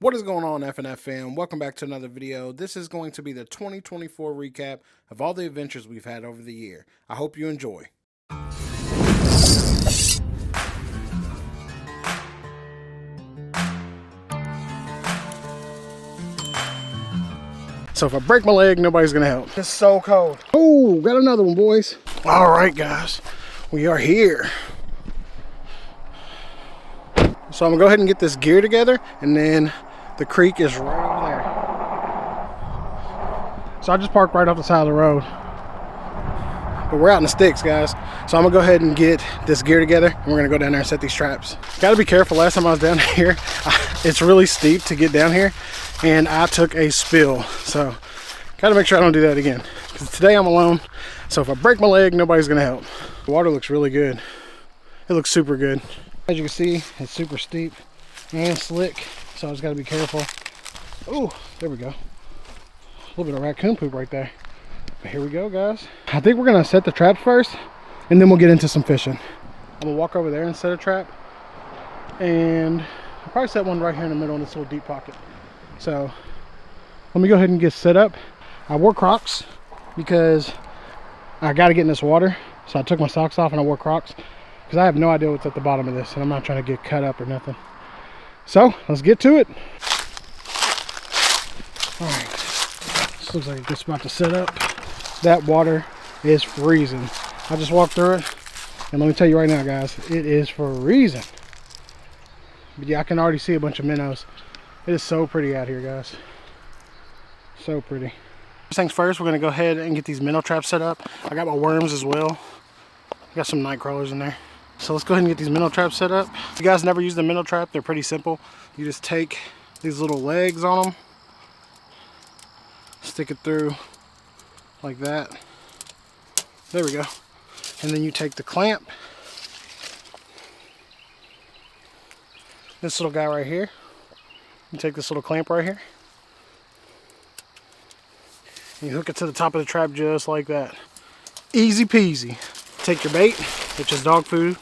What is going on, FNF fam? Welcome back to another video. This is going to be the 2024 recap of all the adventures we've had over the year. I hope you enjoy. So if I break my leg, nobody's gonna help. It's so cold. Oh, got another one, boys. All right, guys, we are here. So I'm gonna go ahead and get this gear together, and then the creek is right over there. So I just parked right off the side of the road. But we're out in the sticks, guys. So I'm gonna go ahead and get this gear together, and we're gonna go down there and set these traps. Gotta be careful. Last time I was down here, it's really steep to get down here, and I took a spill. So gotta make sure I don't do that again. Because today I'm alone, so if I break my leg, nobody's gonna help. The water looks really good. It looks super good. As you can see, it's super steep and slick, so I just gotta be careful. Oh, there we go. A little bit of raccoon poop right there. But here we go, guys. I think we're gonna set the traps first, and then we'll get into some fishing. I'm gonna walk over there and set a trap, and I'll probably set one right here in the middle in this little deep pocket. So let me go ahead and get set up. I wore Crocs because I gotta get in this water, so I took my socks off and I wore Crocs because I have no idea what's at the bottom of this, and I'm not trying to get cut up or nothing. So let's get to it. All right, this looks like a good spot to set up. That water is freezing. I just walked through it, and let me tell you right now, guys, it is freezing. But yeah, I can already see a bunch of minnows. It is so pretty out here, guys. So pretty. First things first, we're gonna go ahead and get these minnow traps set up. I got my worms as well. I got some night crawlers in there. So let's go ahead and get these minnow traps set up. If you guys never use the minnow trap, they're pretty simple. You just take these little legs on them, stick it through like that. There we go. And then you take the clamp, this little guy right here. You take this little clamp right here, and you hook it to the top of the trap just like that. Easy peasy. Take your bait, which is dog food.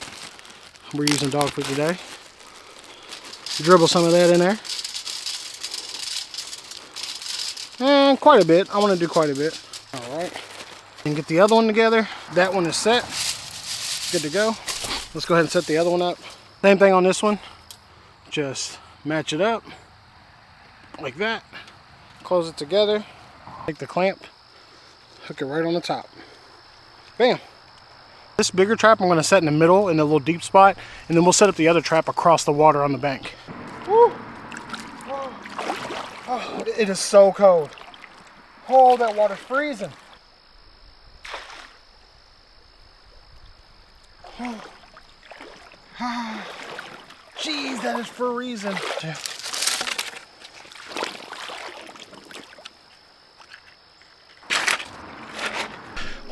We're using dog food today. Dribble some of that in there. And quite a bit. I want to do quite a bit. All right. And get the other one together. That one is set. Good to go. Let's go ahead and set the other one up. Same thing on this one. Just match it up like that. Close it together. Take the clamp. Hook it right on the top. Bam. This bigger trap I'm going to set in the middle in a little deep spot, and then we'll set up the other trap across the water on the bank. Woo. Oh, it is so cold. Oh, that water's freezing. Oh. Jeez, that is freezing.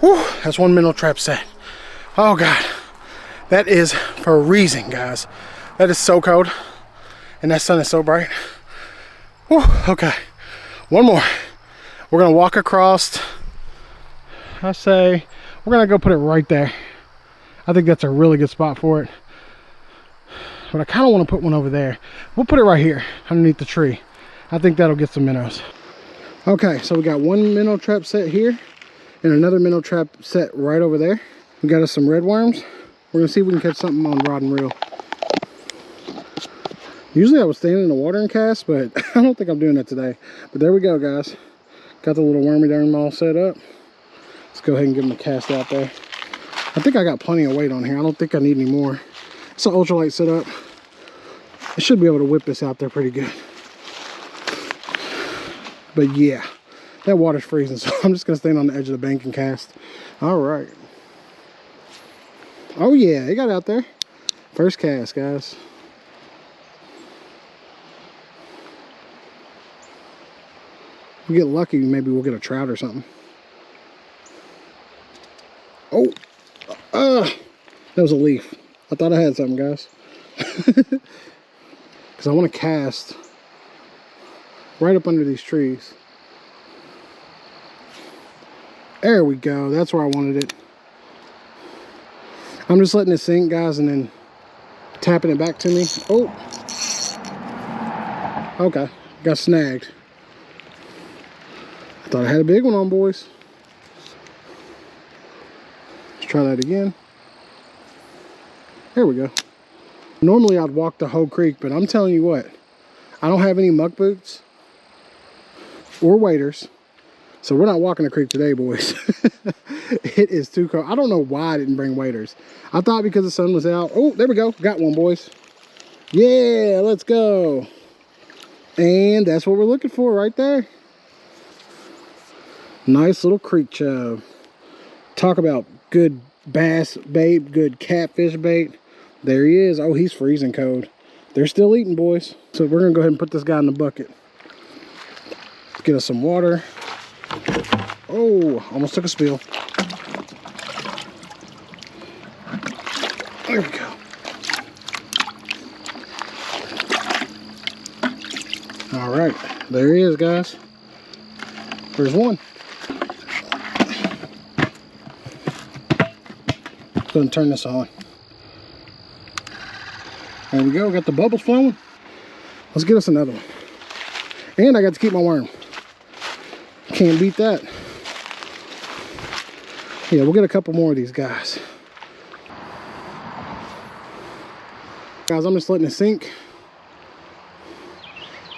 Whew, that's one minnow trap set. Oh God, that is freezing, guys. That is so cold, and that sun is so bright. Whew, okay, one more. We're gonna walk across. I say we're gonna go put it right there. I think that's a really good spot for it. But I kind of want to put one over there. We'll put it right here underneath the tree. I think that'll get some minnows. Okay, so we got one minnow trap set here, and another minnow trap set right over there. We got us some red worms. We're gonna see if we can catch something on rod and reel. Usually I would stand in the water and cast, but I don't think I'm doing that today. But there we go, guys. Got the little wormy darn all set up. Let's go ahead and give them a cast out there. I think I got plenty of weight on here. I don't think I need any more. It's an ultralight setup. I should be able to whip this out there pretty good. But yeah, that water's freezing, so I'm just gonna stand on the edge of the bank and cast. All right. Oh yeah, it got out there. First cast, guys. If we get lucky, maybe we'll get a trout or something. Oh, that was a leaf. I thought I had something, guys. Because I want to cast right up under these trees. There we go. That's where I wanted it. I'm just letting it sink, guys, and then tapping it back to me. Oh, Okay, got snagged. I thought I had a big one on, boys. Let's try that again. There we go. Normally I'd walk the whole creek, but I'm telling you what, I don't have any muck boots or waders, so we're not walking the creek today, boys. It is too cold. I don't know why I didn't bring waders. I thought because the sun was out. Oh, there we go. Got one, boys. Yeah, let's go. And that's what we're looking for right there. Nice little creek chub. Talk about good bass bait, good catfish bait. There he is. Oh, he's freezing cold. They're still eating, boys. So we're gonna go ahead and put this guy in the bucket. Let's get us some water. Oh, almost took a spill. There we go. All right, there he is, guys. There's one. Go ahead and turn this on. There we go, got the bubbles flowing. Let's get us another one. And I got to keep my worm. Can't beat that. Yeah, we'll get a couple more of these guys. Guys, I'm just letting it sink.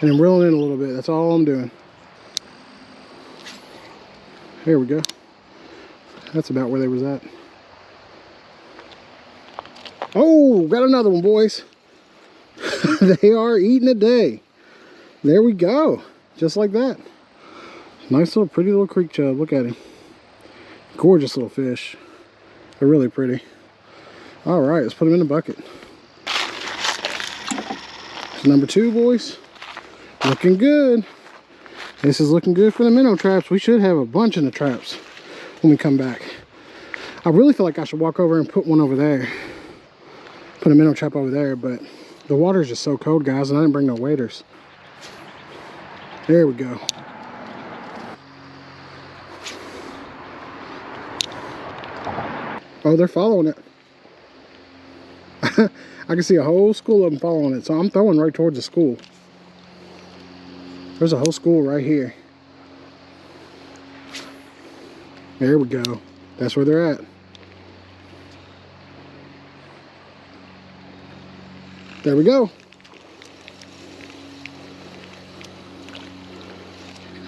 And then reeling in a little bit. That's all I'm doing. There we go. That's about where they was at. Oh, got another one, boys. They are eating a day. There we go. Just like that. Nice little pretty little creek chub. Look at him. Gorgeous little fish. They're really pretty. All right, let's put them in the bucket. There's number 2, boys. Looking good. This is looking good for the minnow traps. We should have a bunch in the traps when we come back. I really feel like I should walk over and put one over there. Put a minnow trap over there, but the water is just so cold, guys, and I didn't bring no waders. There we go. Oh, they're following it. I can see a whole school of them following it, so I'm throwing right towards the school. There's a whole school right here. There we go. That's where they're at. There we go.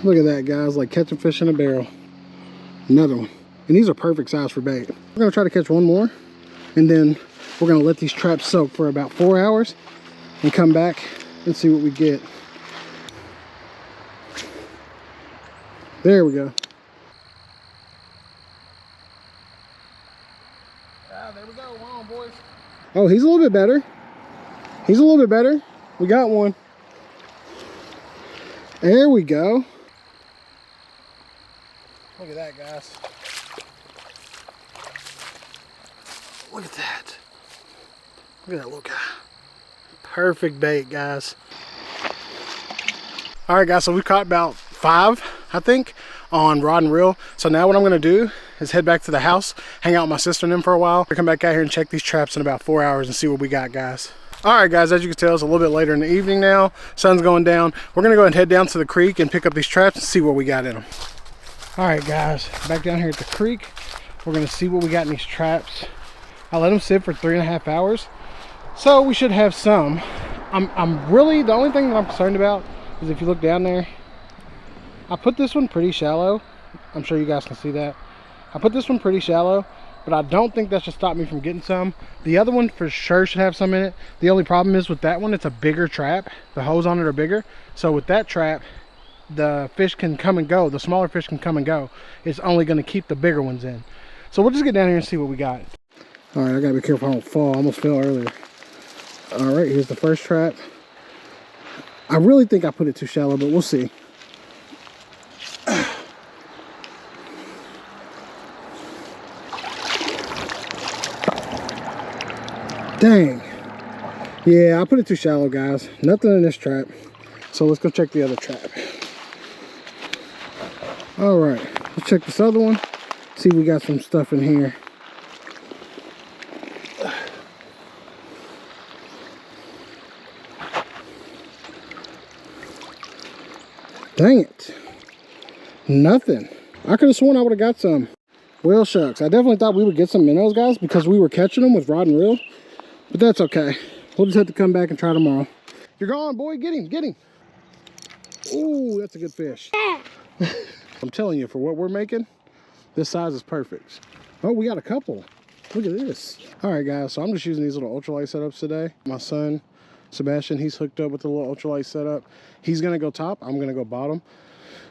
Look at that, guys, like catching fish in a barrel. Another one. And these are perfect size for bait. We're gonna try to catch one more, and then we're gonna let these traps soak for about 4 hours and come back and see what we get. There we go. Ah, there we go. Come on, boys. Oh, he's a little bit better. He's a little bit better. We got one. There we go. Look at that, guys. Look at that. Look at that little guy. Perfect bait, guys. All right, guys, so we caught about 5, I think, on rod and reel. So now what I'm gonna do is head back to the house, hang out with my sister and them for a while. We'll come back out here and check these traps in about 4 hours and see what we got, guys. All right, guys, as you can tell, it's a little bit later in the evening now. Sun's going down. We're gonna go ahead and head down to the creek and pick up these traps and see what we got in them. All right, guys, back down here at the creek. We're gonna see what we got in these traps. I let them sit for 3.5 hours. So we should have some. I'm really, the only thing that I'm concerned about is if you look down there, I put this one pretty shallow. I'm sure you guys can see that. I put this one pretty shallow, but I don't think that should stop me from getting some. The other one for sure should have some in it. The only problem is with that one, it's a bigger trap. The holes on it are bigger. So with that trap, the fish can come and go. The smaller fish can come and go. It's only gonna keep the bigger ones in. So we'll just get down here and see what we got. All right, I gotta be careful I don't fall. I almost fell earlier. All right, here's the first trap. I really think I put it too shallow, but we'll see. Dang. Yeah, I put it too shallow, guys. Nothing in this trap. So let's go check the other trap. All right, let's check this other one. See if we got some stuff in here. Dang it. Nothing. I could have sworn I would have got some. Well, shucks. I definitely thought we would get some minnows, guys, because we were catching them with rod and reel. But that's okay. We'll just have to come back and try tomorrow. You're gone, boy. Get him. Get him. Ooh, that's a good fish. I'm telling you, for what we're making, this size is perfect. Oh, we got a couple. Look at this. All right, guys. So I'm just using these little ultralight setups today. My son, Sebastian, he's hooked up with the little ultralight setup. He's going to go top. I'm going to go bottom.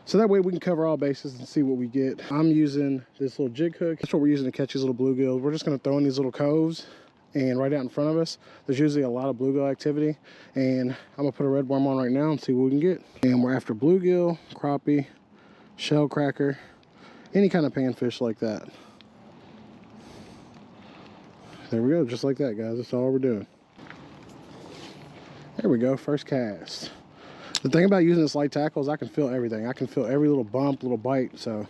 So that way we can cover all bases and see what we get. I'm using this little jig hook. That's what we're using to catch these little bluegills. We're just going to throw in these little coves, and right out in front of us, there's usually a lot of bluegill activity. And I'm going to put a red worm on right now and see what we can get. And we're after bluegill, crappie, shell cracker, any kind of panfish like that. There we go, just like that, guys. That's all we're doing. There we go, first cast. The thing about using this light tackle is I can feel everything. I can feel every little bump, little bite, so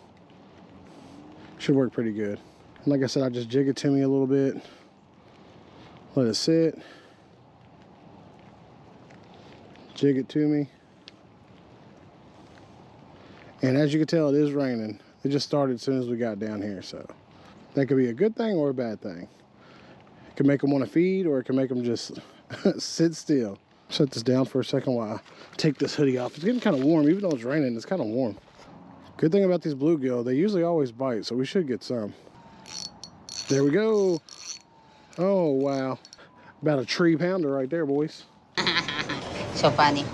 should work pretty good. And like I said, I just jig it to me a little bit, let it sit, jig it to me. And as you can tell, it is raining. It just started as soon as we got down here, so that could be a good thing or a bad thing. It can make them want to feed, or it can make them just sit still. Set this down for a second while I take this hoodie off. It's getting kind of warm, even though it's raining, it's kind of warm. Good thing about these bluegill, they usually always bite, so we should get some. There we go. Oh, wow. About a 3-pounder right there, boys. So funny.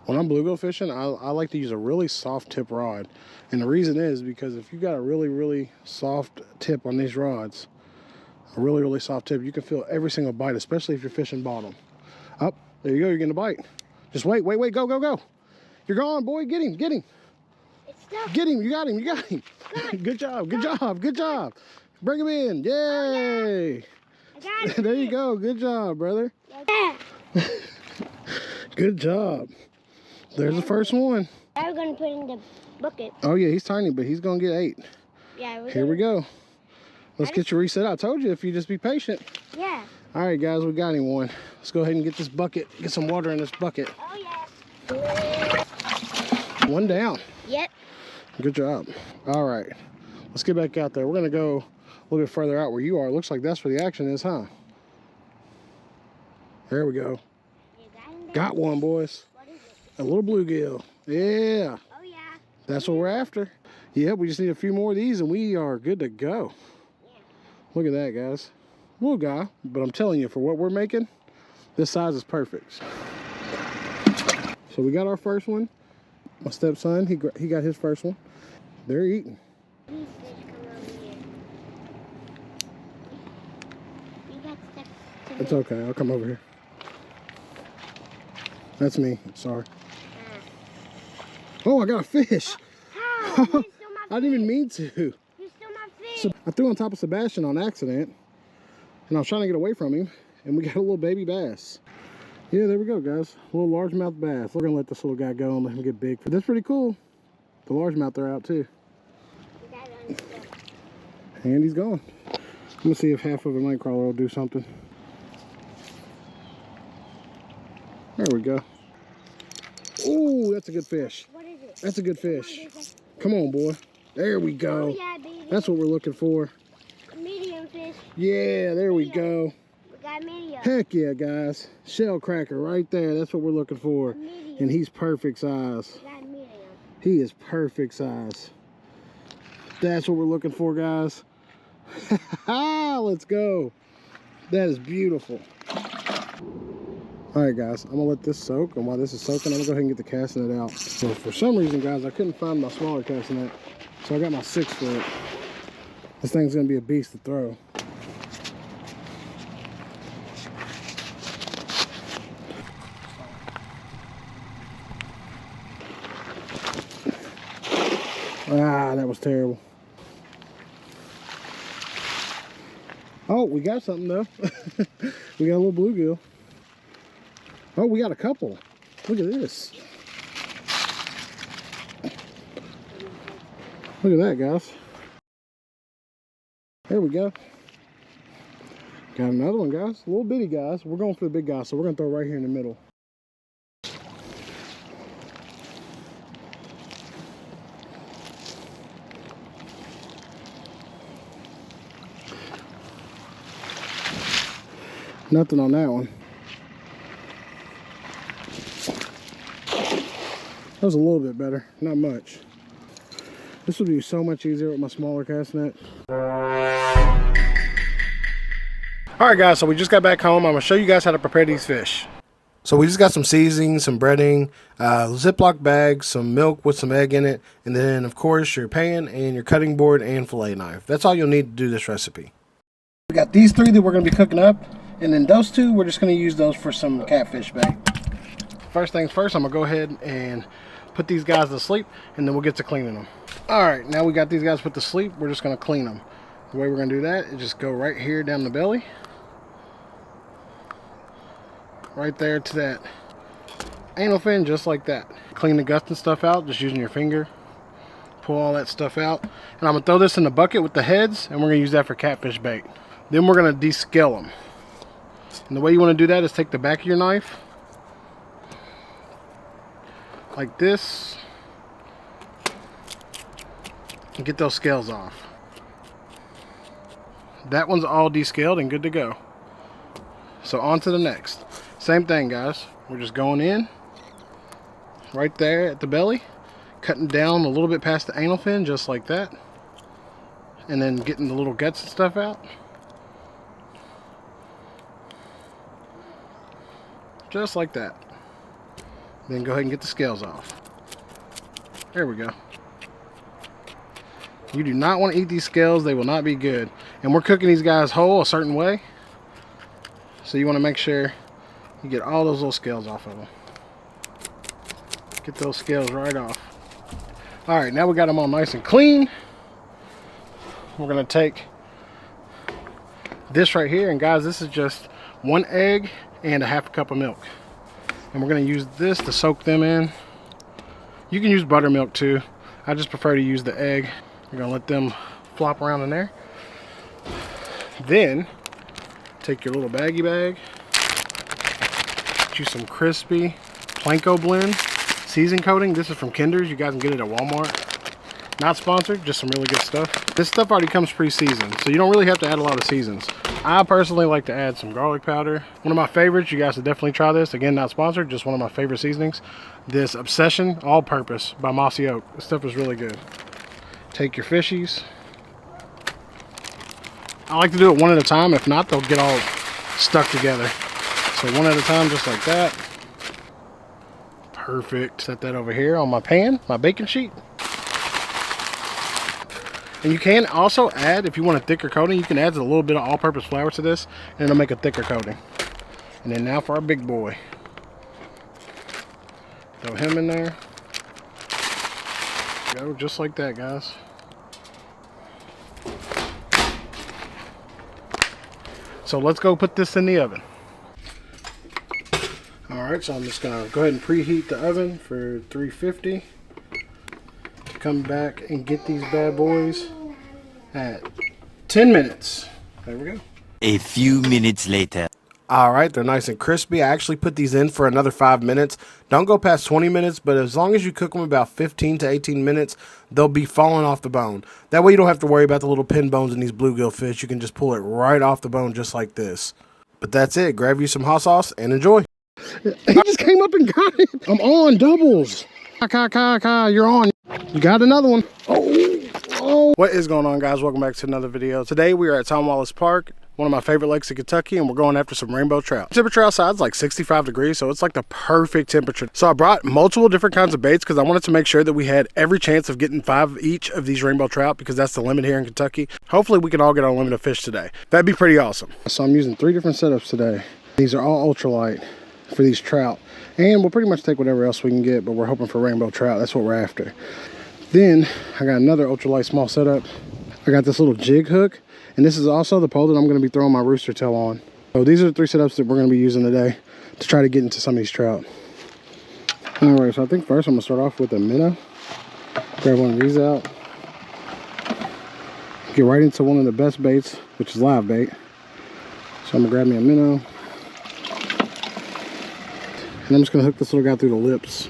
When I'm bluegill fishing, I like to use a really soft tip rod. And the reason is because if you got a really soft tip on these rods, a really soft tip, you can feel every single bite, especially if you're fishing bottom. Up, there you go, you're getting a bite. Just wait, go. You're gone, boy, get him. It's stuck. Get him, you got him. Good job. Bring him in, yay. I got it. There you go, good job, brother. Yeah. Good job. There's the first one. I was gonna put in the bucket. Oh yeah, he's tiny, but he's gonna get 8. Yeah. Here we go. Let's get you reset. I told you if you just be patient. Yeah. All right, guys, we got him one. Let's go ahead and get this bucket, get some water in this bucket. Oh yeah. One down. Yep. Good job. All right, let's get back out there. We're gonna go a little bit further out where you are. It looks like that's where the action is, huh? There we go. Got one, boys. What is it? A little bluegill. Yeah. Oh yeah. That's what we're after. Yeah, we just need a few more of these and we are good to go. Yeah. Look at that, guys. Little guy, but I'm telling you, for what we're making, this size is perfect. So we got our first one. My stepson, he got his first one. They're eating. These fish come over here. You got stuck to It's okay, I'll come over here. That's me, sorry. Oh, I got a fish. How? You stole my I didn't even mean to. You stole my fish. So I threw on top of Sebastian on accident, and I was trying to get away from him, and we got a little baby bass. Yeah, there we go, guys. A little largemouth bass. We're gonna let this little guy go and let him get big. But that's pretty cool. The largemouth are out too. And he's gone. I'm gonna see if half of a night crawler will do something. There we go. Ooh, that's a good fish. What is it? That's a good fish. Come on, boy. There we go. Oh yeah, baby. That's what we're looking for. A medium fish. Yeah, there we go. We got medium. Heck yeah, guys. Shell cracker right there. That's what we're looking for. Medium. And he's perfect size. We got medium. He is perfect size. That's what we're looking for, guys. Let's go. That is beautiful. All right, guys, I'm gonna let this soak, and while this is soaking, I'm gonna go ahead and get the casting net out. So for some reason, guys, I couldn't find my smaller casting net, so I got my 6-foot. This thing's gonna be a beast to throw. Ah, that was terrible. Oh, we got something though. We got a little bluegill. Oh, we got a couple. Look at this. Look at that, guys. There we go. Got another one, guys. A little bitty guys. We're going for the big guy, so we're gonna throw right here in the middle. Nothing on that one. That was a little bit better, not much. This would be so much easier with my smaller cast net. Alright guys, so we just got back home. I'm going to show you guys how to prepare these fish. So we just got some seasoning, some breading, Ziploc bags, some milk with some egg in it, and then of course your pan and your cutting board and fillet knife. That's all you'll need to do this recipe. We got these 3 that we're going to be cooking up, and then those 2 we're just going to use those for some catfish bait. First things first, I'm going to go ahead and put these guys to sleep, and then we'll get to cleaning them. Alright, now we got these guys put to sleep, we're just going to clean them. The way we're going to do that is just go right here down the belly. Right there to that anal fin, just like that. Clean the guts and stuff out, just using your finger. Pull all that stuff out. And I'm going to throw this in the bucket with the heads, and we're going to use that for catfish bait. Then we're going to descale them. And the way you want to do that is take the back of your knife, like this, and get those scales off. That one's all descaled and good to go. So on to the next. Same thing, guys. We're just going in right there at the belly, cutting down a little bit past the anal fin, just like that, and then getting the little guts and stuff out, just like that. Then go ahead and get the scales off. There we go. You do not want to eat these scales. They will not be good. And we're cooking these guys whole a certain way, so you want to make sure you get all those little scales off of them. Get those scales right off. Alright, now we got them all nice and clean. We're going to take this right here, and guys, this is just 1 egg and a half a cup of milk. And we're going to use this to soak them in. You can use buttermilk too. I just prefer to use the egg. You're going to let them flop around in there. Then take your little baggy bag, get you some crispy Planko blend season coating. This is from Kinder's. You guys can get it at Walmart. Not sponsored, just some really good stuff. This stuff already comes pre-seasoned, so you don't really have to add a lot of seasons. I personally like to add some garlic powder. One of my favorites, you guys should definitely try this. Again, not sponsored, just one of my favorite seasonings. This Obsession All-Purpose by Mossy Oak. This stuff is really good. Take your fishies. I like to do it one at a time. If not, they'll get all stuck together. So one at a time, just like that. Perfect. Set that over here on my pan, my baking sheet. And you can also add, if you want a thicker coating, you can add a little bit of all-purpose flour to this, and it'll make a thicker coating. And then now for our big boy. Throw him in there. Go just like that, guys. So let's go put this in the oven. Alright, so I'm just going to go ahead and preheat the oven for 350. Come back and get these bad boys at 10 minutes. There we go. A few minutes later. Alright, they're nice and crispy. I actually put these in for another 5 minutes. Don't go past 20 minutes, but as long as you cook them about 15 to 18 minutes, they'll be falling off the bone. That way you don't have to worry about the little pin bones in these bluegill fish. You can just pull it right off the bone just like this. But that's it. Grab you some hot sauce and enjoy. He just came up and got it. I'm on doubles. You're on. You got another one. Oh. What is going on, guys? Welcome back to another video. Today we are at Tom Wallace Park, one of my favorite lakes in Kentucky, and we're going after some rainbow trout. The temperature outside is like 65 degrees, so it's like the perfect temperature. So I brought multiple different kinds of baits because I wanted to make sure that we had every chance of getting 5 each of these rainbow trout, because that's the limit here in Kentucky. Hopefully we can all get our limit of fish today. That'd be pretty awesome. So I'm using 3 different setups today. These are all ultralight for these trout, and we'll pretty much take whatever else we can get, but we're hoping for rainbow trout. That's what we're after. Then I got another ultralight small setup. I got this little jig hook, and this is also the pole that I'm going to be throwing my rooster tail on. So these are the 3 setups that we're going to be using today to try to get into some of these trout. All right, so I think first I'm going to start off with a minnow. Grab one of these out. Get right into one of the best baits, which is live bait. So I'm going to grab me a minnow. And I'm just going to hook this little guy through the lips.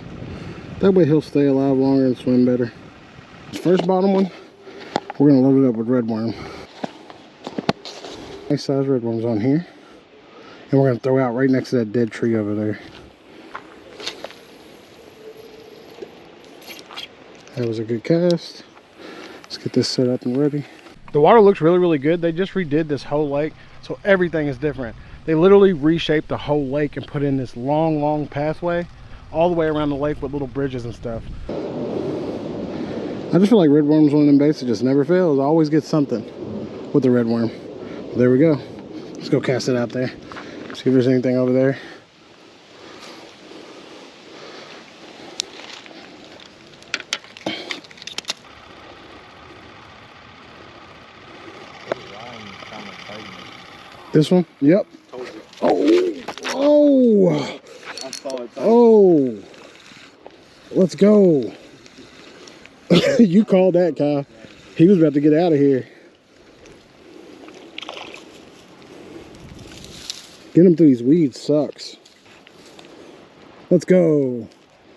That way he'll stay alive longer and swim better. This first bottom one, we're going to load it up with red worm. Nice size red worms on here. And we're gonna throw out right next to that dead tree over there. That was a good cast. Let's get this set up and ready. The water looks really, really good. They just redid this whole lake, so everything is different. They literally reshaped the whole lake and put in this long, long pathway all the way around the lake with little bridges and stuff. I just feel like red worm's one of them baits that just never fails. I always get something with the red worm. Well, there we go. Let's go cast it out there. See if there's anything over there. This one? Yep. Oh! Oh! Oh! Let's go. You called that, Kyle. He was about to get out of here. Getting him through these weeds sucks. Let's go.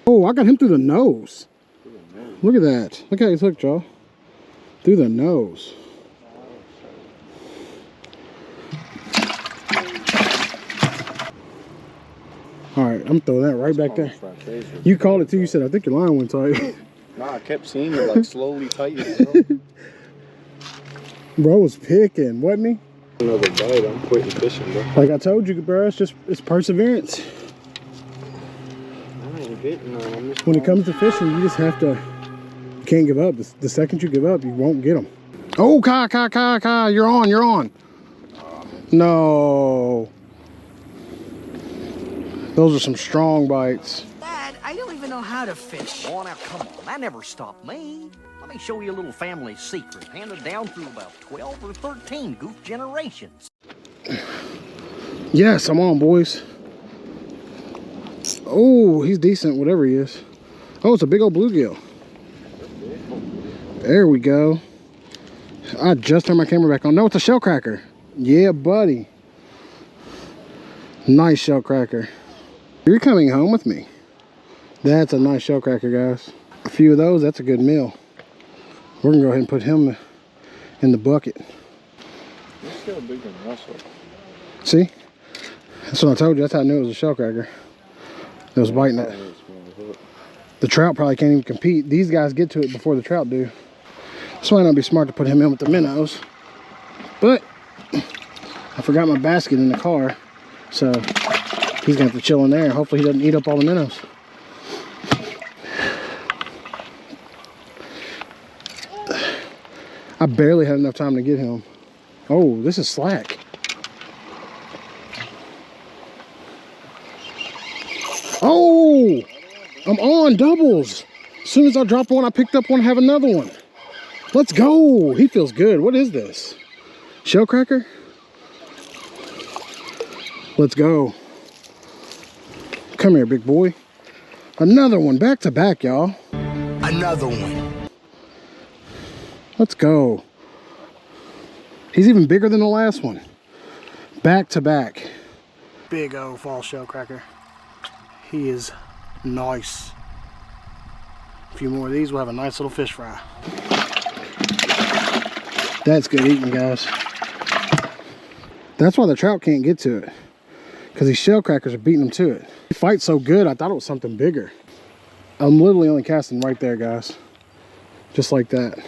Oh, I got him through the nose. Look at that. Look how he's hooked, y'all. Through the nose. All right, I'm throwing that right back there. You called it too. You said, I think your line went tight. Nah, I kept seeing it like slowly tighten. Bro was picking, wasn't he? Another bite, I'm quitting fishing, bro. Like I told you, bro, it's perseverance. I ain't getting none. I'm just When it comes to fishing, you just have to, you can't give up. The second you give up, you won't get them. Oh, Kai, you're on. No. Those are some strong bites. Dad, I don't even know how to fish. Oh, now come on, that never stopped me. Let me show you a little family secret handed down through about 12 or 13 goof generations. Yes, I'm on, boys. Oh, he's decent, whatever he is. Oh, it's a big old bluegill. There we go. I just turned my camera back on. No, it's a shell cracker. Yeah, buddy. Nice shell cracker. You're coming home with me. That's a nice shell cracker, guys. A few of those, that's a good meal. We're gonna go ahead and put him in the bucket. He's still bigger than Russell. See? That's what I told you. That's how I knew it was a shell cracker. It was biting it. The trout probably can't even compete. These guys get to it before the trout do. This might not be smart to put him in with the minnows. But I forgot my basket in the car. So he's gonna have to chill in there. Hopefully he doesn't eat up all the minnows. I barely had enough time to get him. Oh, this is slack. Oh, I'm on doubles. As soon as I dropped one, I picked up one, have another one. Let's go. He feels good. What is this? Shell cracker? Let's go. Come here, big boy. Another one, back to back, y'all. Another one. Let's go. He's even bigger than the last one. Back to back. Big old fall shell cracker. He is nice. A few more of these, we'll have a nice little fish fry. That's good eating, guys. That's why the trout can't get to it. Because these shell crackers are beating them to it. He fights so good, I thought it was something bigger. I'm literally only casting right there, guys. Just like that.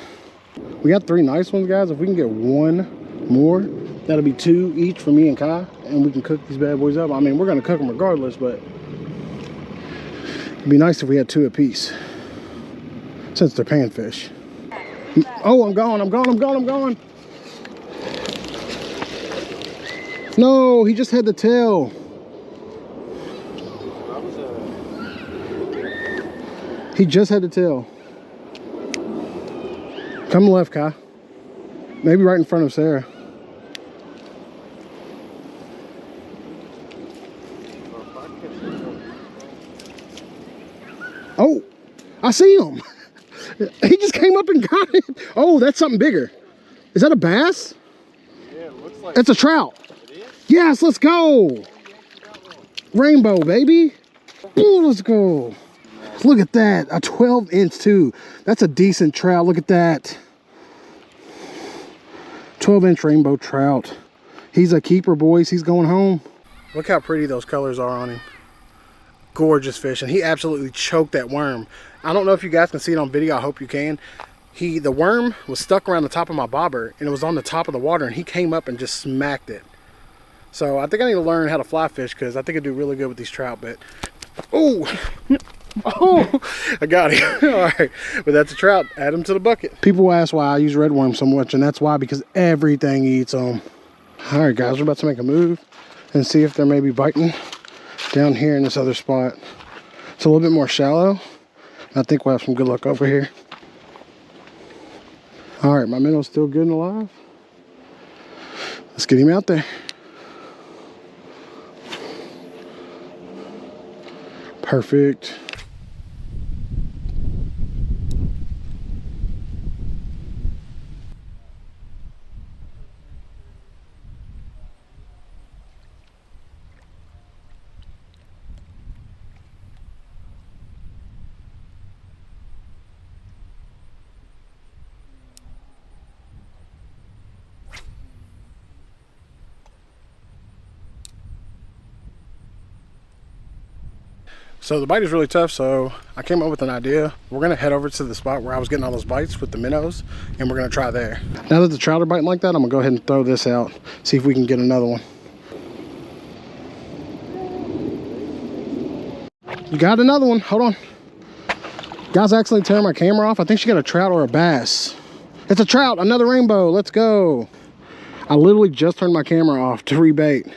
We got 3 nice ones, guys. If we can get one more, that'll be 2 each for me and Kai, and we can cook these bad boys up. I mean, we're gonna cook them regardless, but it'd be nice if we had 2 apiece, since they're panfish. Oh, I'm gone. No, he just had the tail. He just had the tail. Come left, Kai. Maybe right in front of Sarah. Oh, I see him. He just came up and got it. Oh, that's something bigger. Is that a bass? Yeah, it looks like It's a trout. it is. Yes, let's go. Rainbow, baby. Oh, let's go. Look at that. A 12-inch too. That's a decent trout. Look at that. 12-inch rainbow trout. He's a keeper, boys. He's going home. Look how pretty those colors are on him. Gorgeous fish, and he absolutely choked that worm. I don't know if you guys can see it on video. I hope you can. The worm was stuck around the top of my bobber, and it was on the top of the water, and he came up and just smacked it. So I think I need to learn how to fly fish, because I think I'd do really good with these trout. But oh, I got him. All right, but that's a trout. Add him to the bucket. People ask why I use red worm so much, and that's why, because everything eats them. All right, guys, we're about to make a move and see if they're maybe biting down here in this other spot. It's a little bit more shallow. I think we'll have some good luck over here. All right, my minnow's still good and alive. Let's get him out there. Perfect. So the bite is really tough, so I came up with an idea. We're gonna head over to the spot where I was getting all those bites with the minnows, and we're gonna try there. Now that the trout are biting like that, I'm gonna go ahead and throw this out, see if we can get another one. You got another one, hold on. Guys accidentally tearing my camera off. I think she got a trout or a bass. It's a trout, another rainbow, let's go. I literally just turned my camera off to rebait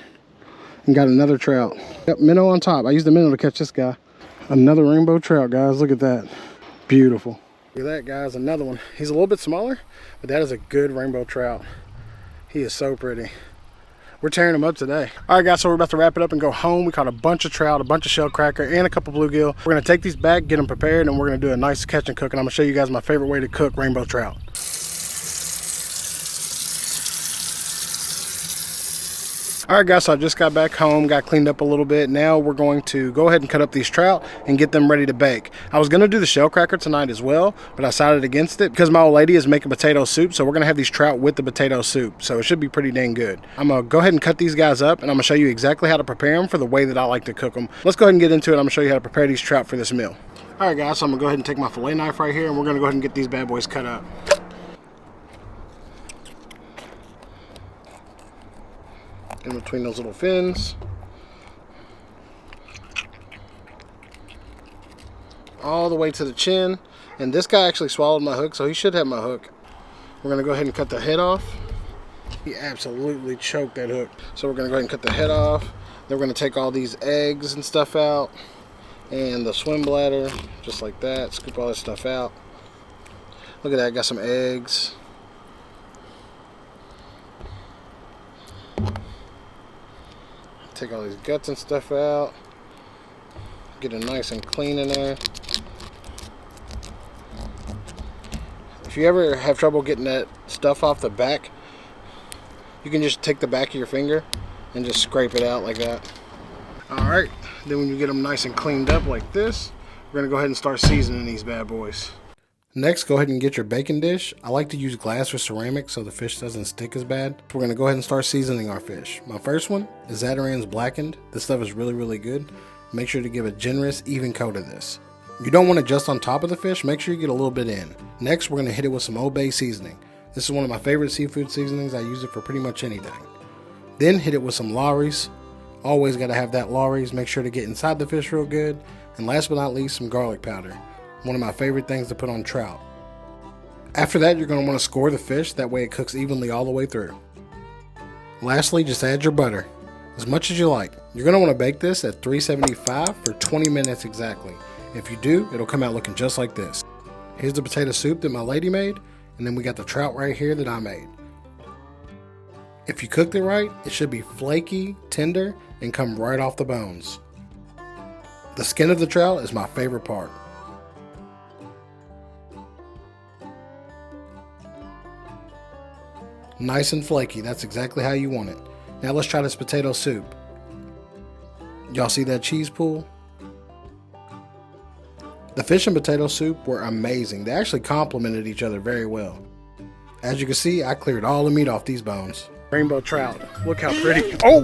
and got another trout. Yep, minnow on top. I used the minnow to catch this guy. Another rainbow trout, guys. Look at that. Beautiful. Look at that, guys. Another one. He's a little bit smaller, but that is a good rainbow trout. He is so pretty. We're tearing him up today. All right, guys, so we're about to wrap it up and go home. We caught a bunch of trout, a bunch of shell cracker, and a couple bluegill. We're gonna take these back, get them prepared, and we're gonna do a nice catch and cook, and I'm gonna show you guys my favorite way to cook rainbow trout. All right, guys, so I just got back home, got cleaned up a little bit. Now we're going to go ahead and cut up these trout and get them ready to bake. I was gonna do the shell cracker tonight as well, but I decided against it because my old lady is making potato soup. So we're gonna have these trout with the potato soup. So it should be pretty dang good. I'm gonna go ahead and cut these guys up, and I'm gonna show you exactly how to prepare them for the way that I like to cook them. Let's go ahead and get into it. I'm gonna show you how to prepare these trout for this meal. All right, guys, so I'm gonna go ahead and take my fillet knife right here, and we're gonna go ahead and get these bad boys cut up. In between those little fins. All the way to the chin. And this guy actually swallowed my hook, so he should have my hook. We're gonna go ahead and cut the head off. He absolutely choked that hook. So we're gonna go ahead and cut the head off. Then we're gonna take all these eggs and stuff out. And the swim bladder, just like that. Scoop all this stuff out. Look at that, got some eggs. Take all these guts and stuff out. Get it nice and clean in there. If you ever have trouble getting that stuff off the back, you can just take the back of your finger and just scrape it out like that. Alright, then when you get them nice and cleaned up like this, we're going to go ahead and start seasoning these bad boys. Next, go ahead and get your baking dish. I like to use glass or ceramic so the fish doesn't stick as bad. We're gonna go ahead and start seasoning our fish. My first one is Zatarain's Blackened. This stuff is really, really good. Make sure to give a generous, even coat of this. You don't want it just on top of the fish. Make sure you get a little bit in. Next, we're gonna hit it with some Old Bay seasoning. This is one of my favorite seafood seasonings. I use it for pretty much anything. Then hit it with some Lawry's. Always gotta have that Lawry's. Make sure to get inside the fish real good. And last but not least, some garlic powder. One of my favorite things to put on trout. After that, you're going to want to score the fish, that way it cooks evenly all the way through. Lastly, just add your butter, as much as you like. You're going to want to bake this at 375 for 20 minutes exactly. If you do, it'll come out looking just like this. Here's the potato soup that my lady made, and then we got the trout right here that I made. If you cooked it right, it should be flaky, tender, and come right off the bones. The skin of the trout is my favorite part. Nice and flaky, that's exactly how you want it. Now let's try this potato soup. Y'all see that cheese pool? The fish and potato soup were amazing. They actually complemented each other very well. As you can see, I cleared all the meat off these bones. Rainbow trout, look how pretty. Oh!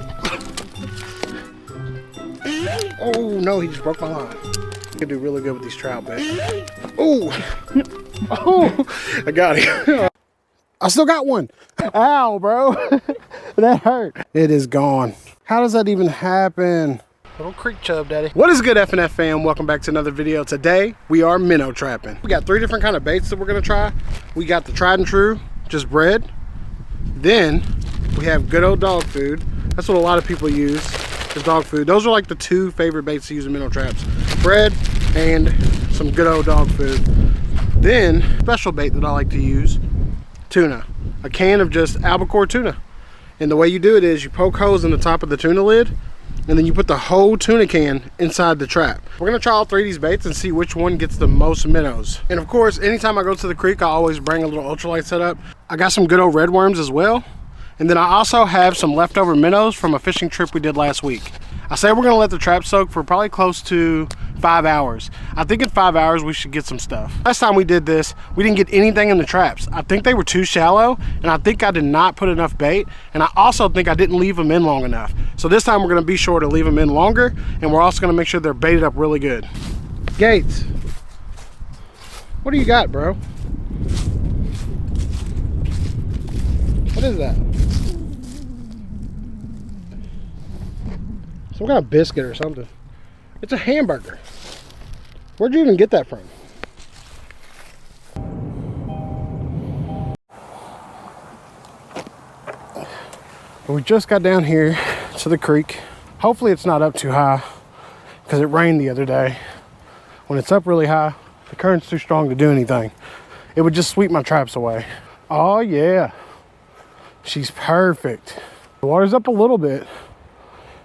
Oh no, he just broke my line. Could do really good with these trout baits. Oh, oh, I got him. I still got one. Ow, bro. That hurt. It is gone. How does that even happen? Little creek chub, daddy. What is good, FNF fam? Welcome back to another video. Today, we are minnow trapping. We got 3 different kind of baits that we're gonna try. We got the tried and true, just bread. Then, we have good old dog food. That's what a lot of people use, is dog food. Those are like the 2 favorite baits to use in minnow traps. Bread and some good old dog food. Then, special bait that I like to use, tuna. A can of just albacore tuna. And the way you do it is you poke holes in the top of the tuna lid, and then you put the whole tuna can inside the trap. We're gonna try all 3 of these baits and see which one gets the most minnows. And of course, anytime I go to the creek, I always bring a little ultralight setup. I got some good old red worms as well. And then I also have some leftover minnows from a fishing trip we did last week. I say we're gonna let the trap soak for probably close to 5 hours. I think in 5 hours we should get some stuff. Last time we did this, we didn't get anything in the traps. I think they were too shallow, and I think I did not put enough bait, and I also think I didn't leave them in long enough. So this time we're gonna be sure to leave them in longer, and we're also gonna make sure they're baited up really good. Gates, what do you got, bro? What is that? Some kind of biscuit or something. It's a hamburger. Where'd you even get that from? We just got down here to the creek. Hopefully it's not up too high because it rained the other day. When it's up really high, the current's too strong to do anything. It would just sweep my traps away. Oh yeah, she's perfect. The water's up a little bit,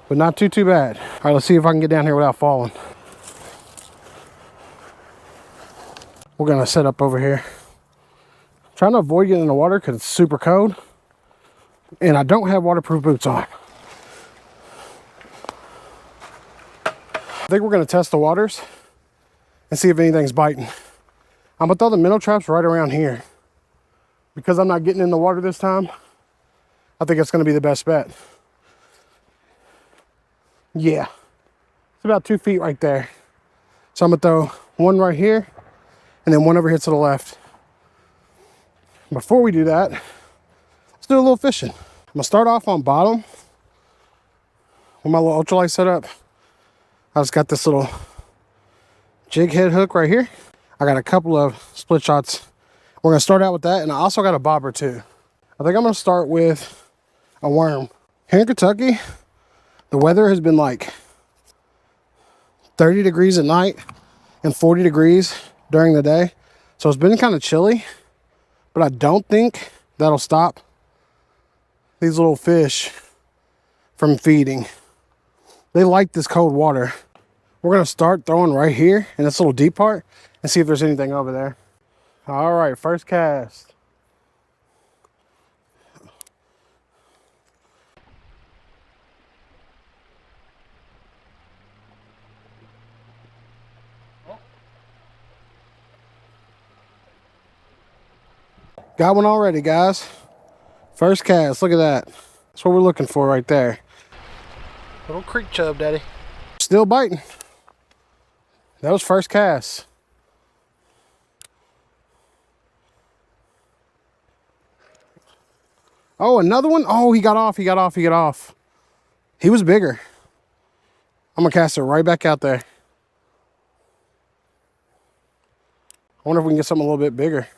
but not too bad. All right, let's see if I can get down here without falling. We're gonna set up over here. I'm trying to avoid getting in the water because it's super cold, and I don't have waterproof boots on. I think we're gonna test the waters and see if anything's biting. I'm gonna throw the minnow traps right around here. Because I'm not getting in the water this time, I think it's gonna be the best bet. Yeah, it's about 2 feet right there. So I'm gonna throw one right here and then one over here to the left. Before we do that, let's do a little fishing. I'm gonna start off on bottom with my little ultralight setup. I just got this little jig head hook right here. I got a couple of split shots. We're gonna start out with that, and I also got a bobber too. I think I'm gonna start with a worm. Here in Kentucky, the weather has been like 30 degrees at night and 40 degrees during the day. So it's been kind of chilly, but I don't think that'll stop these little fish from feeding. They like this cold water. We're gonna start throwing right here in this little deep part and see if there's anything over there. All right, first cast. Got one already, guys. First cast, look at that. That's what we're looking for right there. Little creek chub, daddy. Still biting. That was first cast. Oh, another one? Oh, he got off, he got off, he got off. He was bigger. I'm gonna cast it right back out there. I wonder if we can get something a little bit bigger.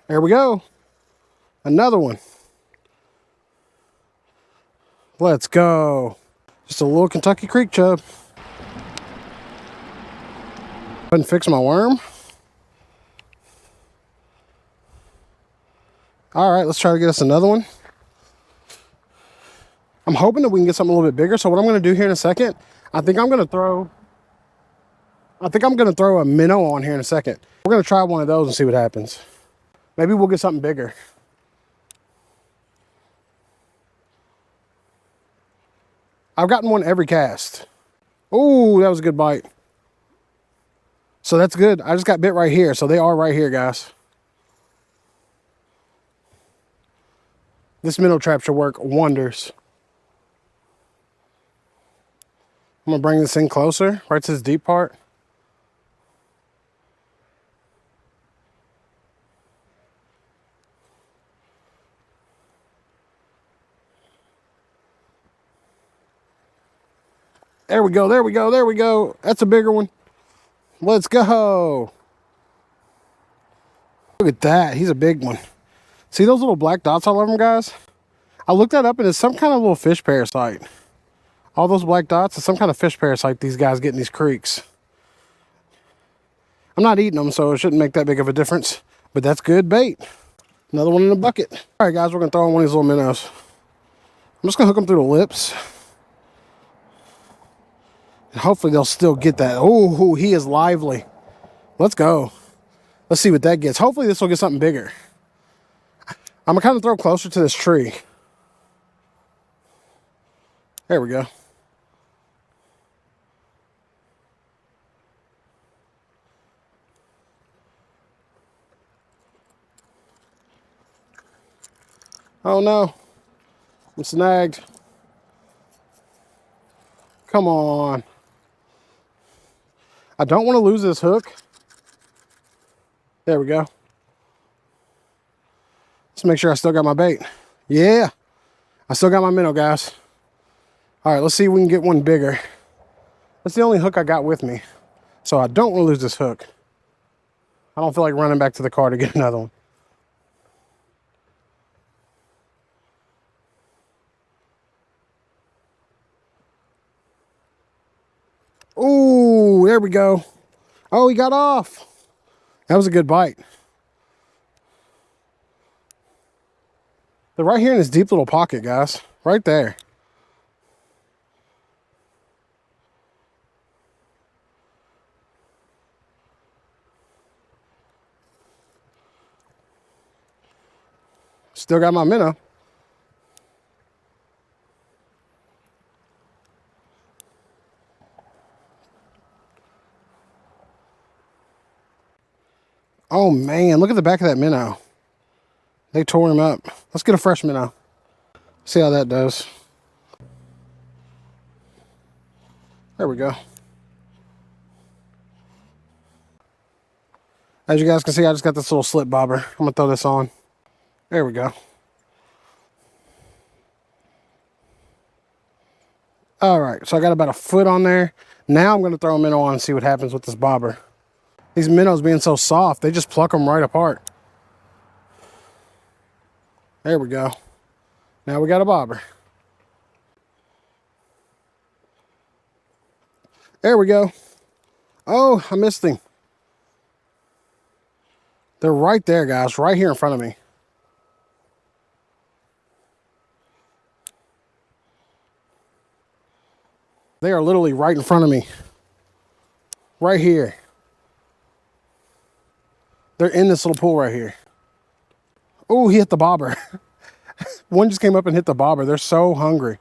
There we go. Another one. Let's go. Just a little Kentucky creek chub. Go ahead and fix my worm. All right, let's try to get us another one. I'm hoping that we can get something a little bit bigger. So what I'm gonna do here in a second, I think I'm gonna throw a minnow on here in a second. We're gonna try one of those and see what happens. Maybe we'll get something bigger. I've gotten one every cast. Oh, that was a good bite. So that's good. I just got bit right here. So they are right here, guys. This minnow trap should work wonders. I'm gonna bring this in closer, right to this deep part. There we go, there we go, there we go. That's a bigger one. Let's go. Look at that, he's a big one. See those little black dots all over them, guys? I looked that up and it's some kind of little fish parasite. All those black dots is some kind of fish parasite these guys get in these creeks. I'm not eating them, so it shouldn't make that big of a difference. But that's good bait. Another one in the bucket. All right, guys, we're gonna throw in one of these little minnows. I'm just gonna hook them through the lips. And hopefully they'll still get that. Oh, he is lively. Let's go. Let's see what that gets. Hopefully this will get something bigger. I'm gonna kind of throw closer to this tree. There we go. Oh no, I'm snagged. Come on. I don't want to lose this hook. There we go. Let's make sure I still got my bait. Yeah, I still got my minnow, guys. All right, let's see if we can get one bigger. That's the only hook I got with me. So I don't want to lose this hook. I don't feel like running back to the car to get another one. Ooh, there we go. Oh, he got off. That was a good bite. They're right here in this deep little pocket, guys. Right there. Still got my minnow. Oh man, look at the back of that minnow. They tore him up. Let's get a fresh minnow. See how that does. There we go. As you guys can see, I just got this little slip bobber. I'm gonna throw this on. There we go. All right, so I got about a foot on there. Now I'm gonna throw a minnow on and see what happens with this bobber. These minnows being so soft, they just pluck them right apart. There we go. Now we got a bobber. There we go. Oh, I missed him. They're right there, guys, right here in front of me. They are literally right in front of me. Right here. They're in this little pool right here. Oh, he hit the bobber. One just came up and hit the bobber. They're so hungry.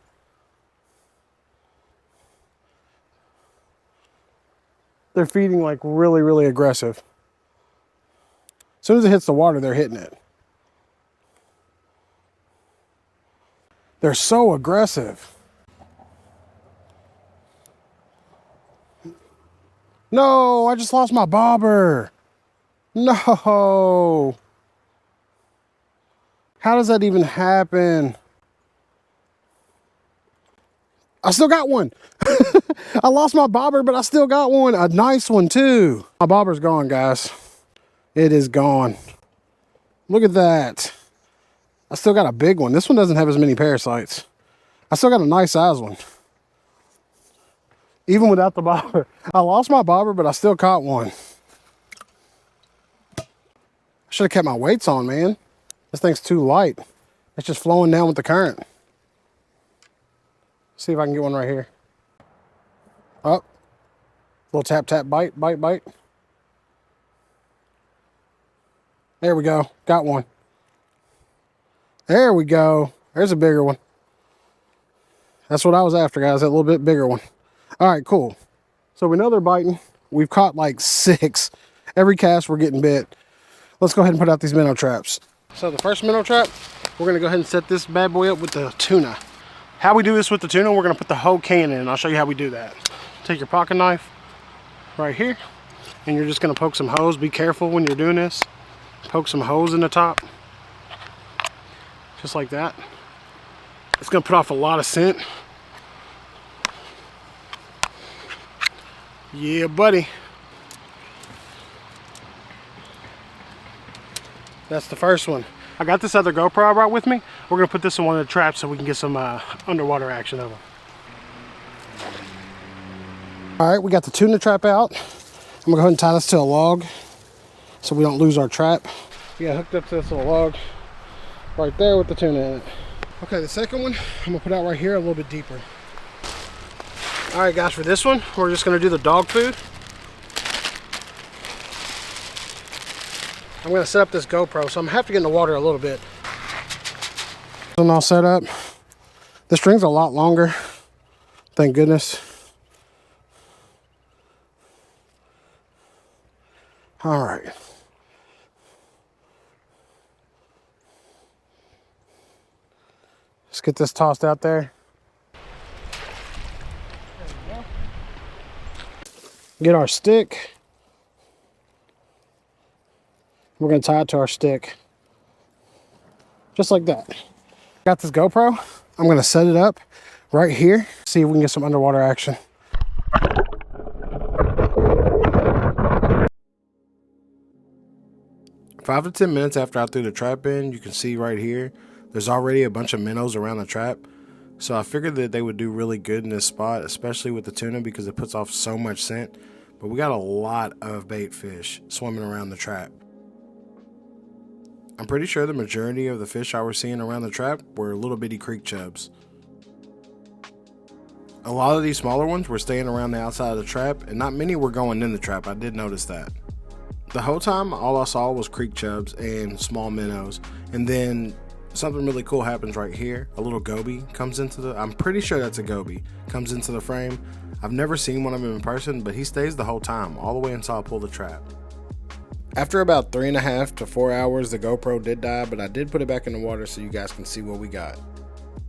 They're feeding like really, really aggressive. As soon as it hits the water, they're hitting it. They're so aggressive. No, I just lost my bobber. No. How does that even happen? I still got one. I lost my bobber, but I still got one. A nice one too. My bobber's gone, guys. It is gone. Look at that. I still got a big one. This one doesn't have as many parasites. I still got a nice size one. Even without the bobber. I lost my bobber, but I still caught one. I should have kept my weights on, man. This thing's too light. It's just flowing down with the current. See if I can get one right here. Oh, little tap, tap, bite, bite, bite. There we go, got one. There we go, there's a bigger one. That's what I was after, guys, that little bit bigger one. All right, cool. So we know they're biting. We've caught like 6. Every cast we're getting bit. Let's go ahead and put out these minnow traps. So the first minnow trap, we're gonna go ahead and set this bad boy up with the tuna. How we do this with the tuna, we're gonna put the whole can in. I'll show you how we do that. take your pocket knife right here, and you're just gonna poke some holes. Be careful when you're doing this. Poke some holes in the top, just like that. It's gonna put off a lot of scent. Yeah, buddy. That's the first one. I got this other GoPro I brought with me. We're gonna put this in one of the traps so we can get some underwater action of them. All right, we got the tuna trap out. I'm gonna go ahead and tie this to a log so we don't lose our trap. We got hooked up to this little log right there with the tuna in it. Okay, the second one I'm gonna put out right here a little bit deeper. All right, guys, for this one, we're just gonna do the dog food. I'm gonna set up this GoPro, so I'm gonna have to get in the water a little bit. And all set up. The string's a lot longer, thank goodness. All right. Let's get this tossed out there. Get our stick. We're gonna tie it to our stick. Just like that. Got this GoPro. I'm gonna set it up right here. See if we can get some underwater action. Five to 10 minutes after I threw the trap in, you can see right here, there's already a bunch of minnows around the trap. So I figured that they would do really good in this spot, especially with the tuna because it puts off so much scent. But we got a lot of bait fish swimming around the trap. I'm pretty sure the majority of the fish I was seeing around the trap were little bitty creek chubs. A lot of these smaller ones were staying around the outside of the trap, and not many were going in the trap. I did notice that. The whole time, all I saw was creek chubs and small minnows, and then something really cool happens right here. A little goby comes into the, I'm pretty sure that's a goby, comes into the frame. I've never seen one of them in person, but he stays the whole time, all the way until I pull the trap. After about 3.5 to 4 hours, the GoPro did die, but I did put it back in the water so you guys can see what we got.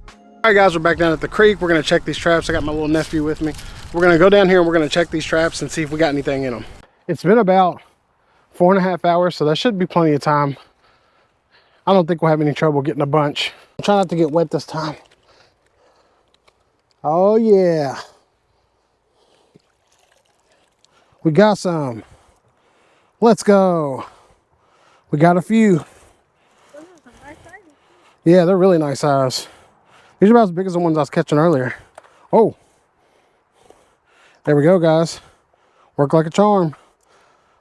All right, guys, we're back down at the creek. We're gonna check these traps. I got my little nephew with me. We're gonna go down here and we're gonna check these traps and see if we got anything in them. It's been about 4.5 hours, so that should be plenty of time. I don't think we'll have any trouble getting a bunch. I'll try not to get wet this time. Oh yeah. We got some. Let's go. We got a few. Yeah, they're really nice size. These are about as big as the ones I was catching earlier. Oh. There we go, guys. Work like a charm.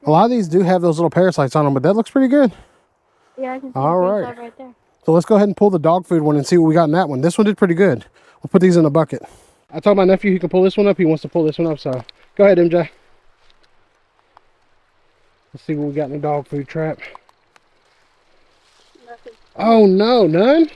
A lot of these do have those little parasites on them, but that looks pretty good. Yeah, I can see all right. right there. So let's go ahead and pull the dog food one and see what we got in that one. This one did pretty good. We'll put these in a bucket. I told my nephew he can pull this one up. He wants to pull this one up, so go ahead, MJ. Let's see what we got in the dog food trap. Nothing. Oh no, none?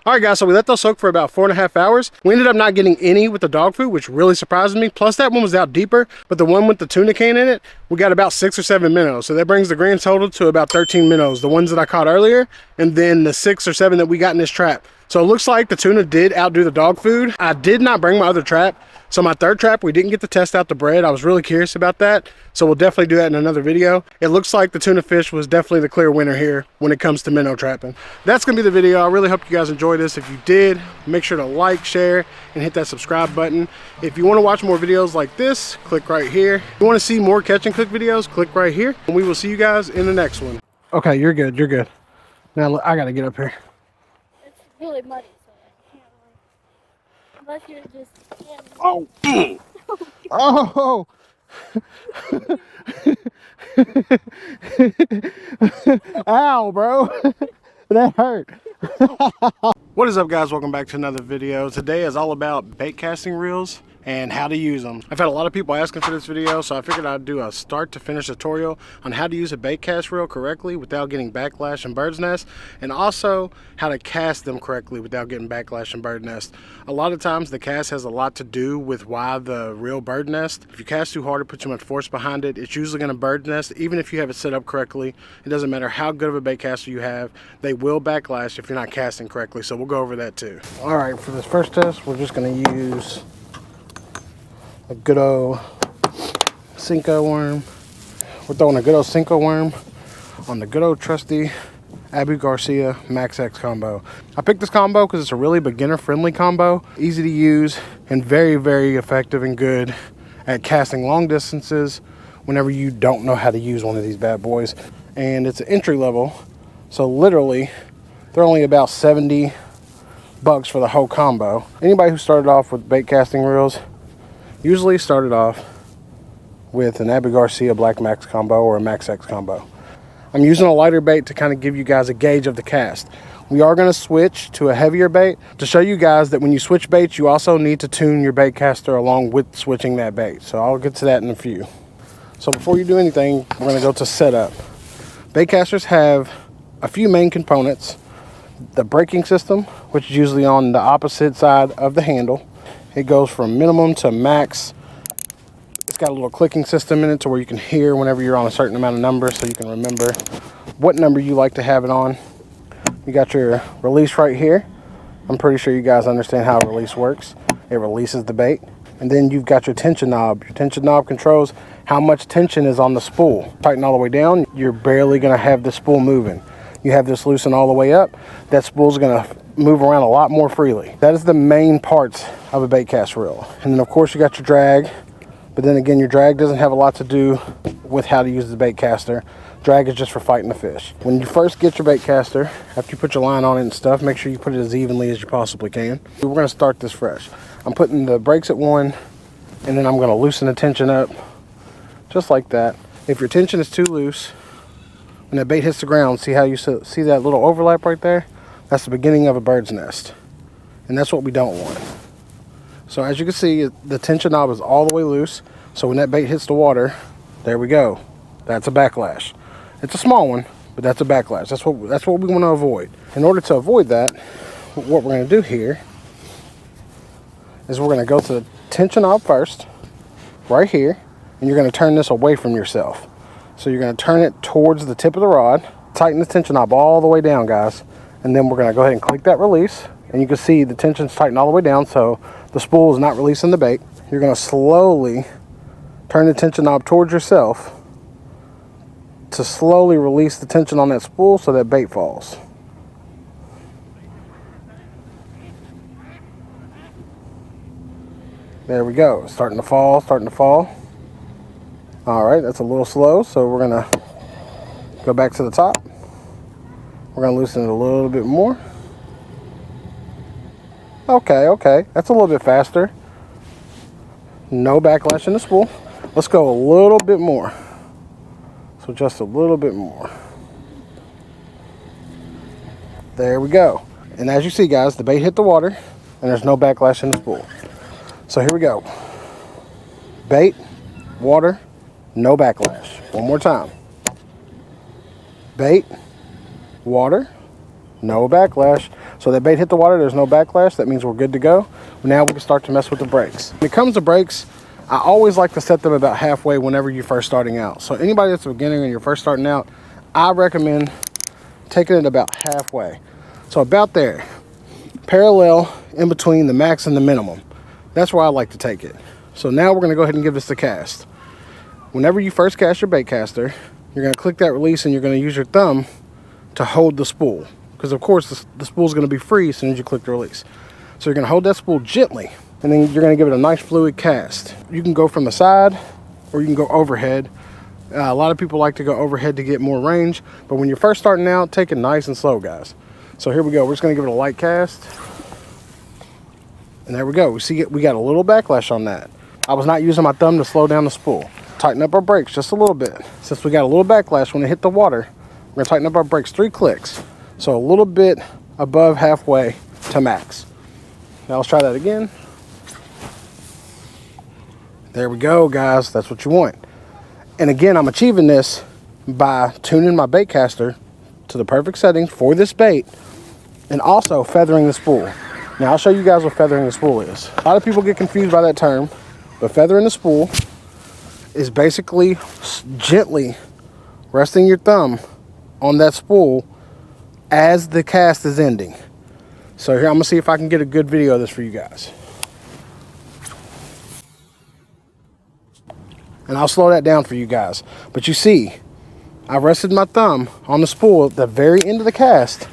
All right, guys, so we let those soak for about 4.5 hours. We ended up not getting any with the dog food, which really surprised me. Plus, that one was out deeper, but the one with the tuna can in it, we got about 6 or 7 minnows. So that brings the grand total to about 13 minnows, the ones that I caught earlier, and then the 6 or 7 that we got in this trap. So it looks like the tuna did outdo the dog food. I did not bring my other trap. So my third trap, we didn't get to test out the bread. I was really curious about that. So we'll definitely do that in another video. It looks like the tuna fish was definitely the clear winner here when it comes to minnow trapping. That's gonna be the video. I really hope you guys enjoyed this. If you did, make sure to like, share, and hit that subscribe button. If you wanna watch more videos like this, click right here. If you wanna see more catch and cook videos, click right here. And we will see you guys in the next one. Okay, you're good, you're good. Now look, I gotta get up here. It's really muddy, so I can't really. Unless you're just. Oh! Oh! Ow, bro. That hurt. What is up, guys? Welcome back to another video. Today is all about bait casting reels and how to use them. I've had a lot of people asking for this video, so I figured I'd do a start to finish tutorial on how to use a bait cast reel correctly without getting backlash and bird's nest, and also how to cast them correctly without getting backlash and bird nest. A lot of times the cast has a lot to do with why the reel bird nest. If you cast too hard or put too much force behind it, it's usually gonna bird nest, even if you have it set up correctly. It doesn't matter how good of a bait caster you have, they will backlash if you're not casting correctly, so we'll go over that too. All right, for this first test, we're just gonna use a good old Cinco worm. We're throwing a good old Cinco worm on the good old trusty Abu Garcia Max X combo. I picked this combo because it's a really beginner friendly combo, easy to use and very, very effective and good at casting long distances whenever you don't know how to use one of these bad boys. And it's an entry level, so literally they're only about 70 bucks for the whole combo. Anybody who started off with bait casting reels usually started off with an Abu Garcia Black Max combo or a Max X combo. I'm using a lighter bait to kind of give you guys a gauge of the cast. We are going to switch to a heavier bait to show you guys that when you switch baits, you also need to tune your bait caster along with switching that bait. So I'll get to that in a few. So before you do anything, we're going to go to setup. Bait casters have a few main components. The braking system, which is usually on the opposite side of the handle. It goes from minimum to max. It's got a little clicking system in it to where you can hear whenever you're on a certain amount of numbers, so you can remember what number you like to have it on. You got your release right here. I'm pretty sure you guys understand how a release works. It releases the bait. And then you've got your tension knob. Your tension knob controls how much tension is on the spool. Tighten all the way down, you're barely gonna have the spool moving. You have this loosen all the way up, that spool's gonna move around a lot more freely. That is the main parts of a bait cast reel. And then of course you got your drag. But then again, your drag doesn't have a lot to do with how to use the bait caster. Drag is just for fighting the fish. When you first get your bait caster, after you put your line on it and stuff, make sure you put it as evenly as you possibly can. We're gonna start this fresh. I'm putting the brakes at 1, and then I'm gonna loosen the tension up, just like that. If your tension is too loose, when that bait hits the ground, see how you see that little overlap right there? That's the beginning of a bird's nest. And that's what we don't want. So as you can see, the tension knob is all the way loose. So when that bait hits the water, there we go. That's a backlash. It's a small one, but that's a backlash. That's what we want to avoid. In order to avoid that, what we're going to do here is we're going to go to the tension knob first, right here, and you're going to turn this away from yourself. So you're going to turn it towards the tip of the rod, tighten the tension knob all the way down, guys, and then we're going to go ahead and click that release. And you can see the tension's tightened all the way down, so the spool is not releasing the bait. You're going to slowly turn the tension knob towards yourself to slowly release the tension on that spool so that bait falls. There we go. It's starting to fall, starting to fall. All right, that's a little slow, so we're going to go back to the top. We're going to loosen it a little bit more. Okay, that's a little bit faster. No backlash in the spool. Let's go a little bit more. So just a little bit more. There we go. And as you see, guys, the bait hit the water and there's no backlash in the spool. So here we go. Bait, water, no backlash. One more time. Bait, water, no backlash. So that bait hit the water, there's no backlash. That means we're good to go. Now we can start to mess with the brakes. When it comes to brakes, I always like to set them about halfway whenever you're first starting out. So anybody that's a beginner and you're first starting out, I recommend taking it about halfway. So about there, parallel in between the max and the minimum. That's where I like to take it. So now we're gonna go ahead and give this a cast. Whenever you first cast your bait caster, you're gonna click that release and you're gonna use your thumb to hold the spool. Because of course the spool is gonna be free as soon as you click the release. So you're gonna hold that spool gently and then you're gonna give it a nice fluid cast. You can go from the side or you can go overhead. A lot of people like to go overhead to get more range, but when you're first starting out, take it nice and slow, guys. So here we go, we're just gonna give it a light cast. And there we go, we got a little backlash on that. I was not using my thumb to slow down the spool. Tighten up our brakes just a little bit. Since we got a little backlash when it hit the water, we're gonna tighten up our brakes 3 clicks. So a little bit above halfway to max. Now let's try that again. There we go, guys, that's what you want. And again, I'm achieving this by tuning my bait caster to the perfect settings for this bait and also feathering the spool. Now I'll show you guys what feathering the spool is. A lot of people get confused by that term, but feathering the spool is basically gently resting your thumb on that spool as the cast is ending. So here, I'm gonna see if I can get a good video of this for you guys. And I'll slow that down for you guys. But you see, I rested my thumb on the spool at the very end of the cast.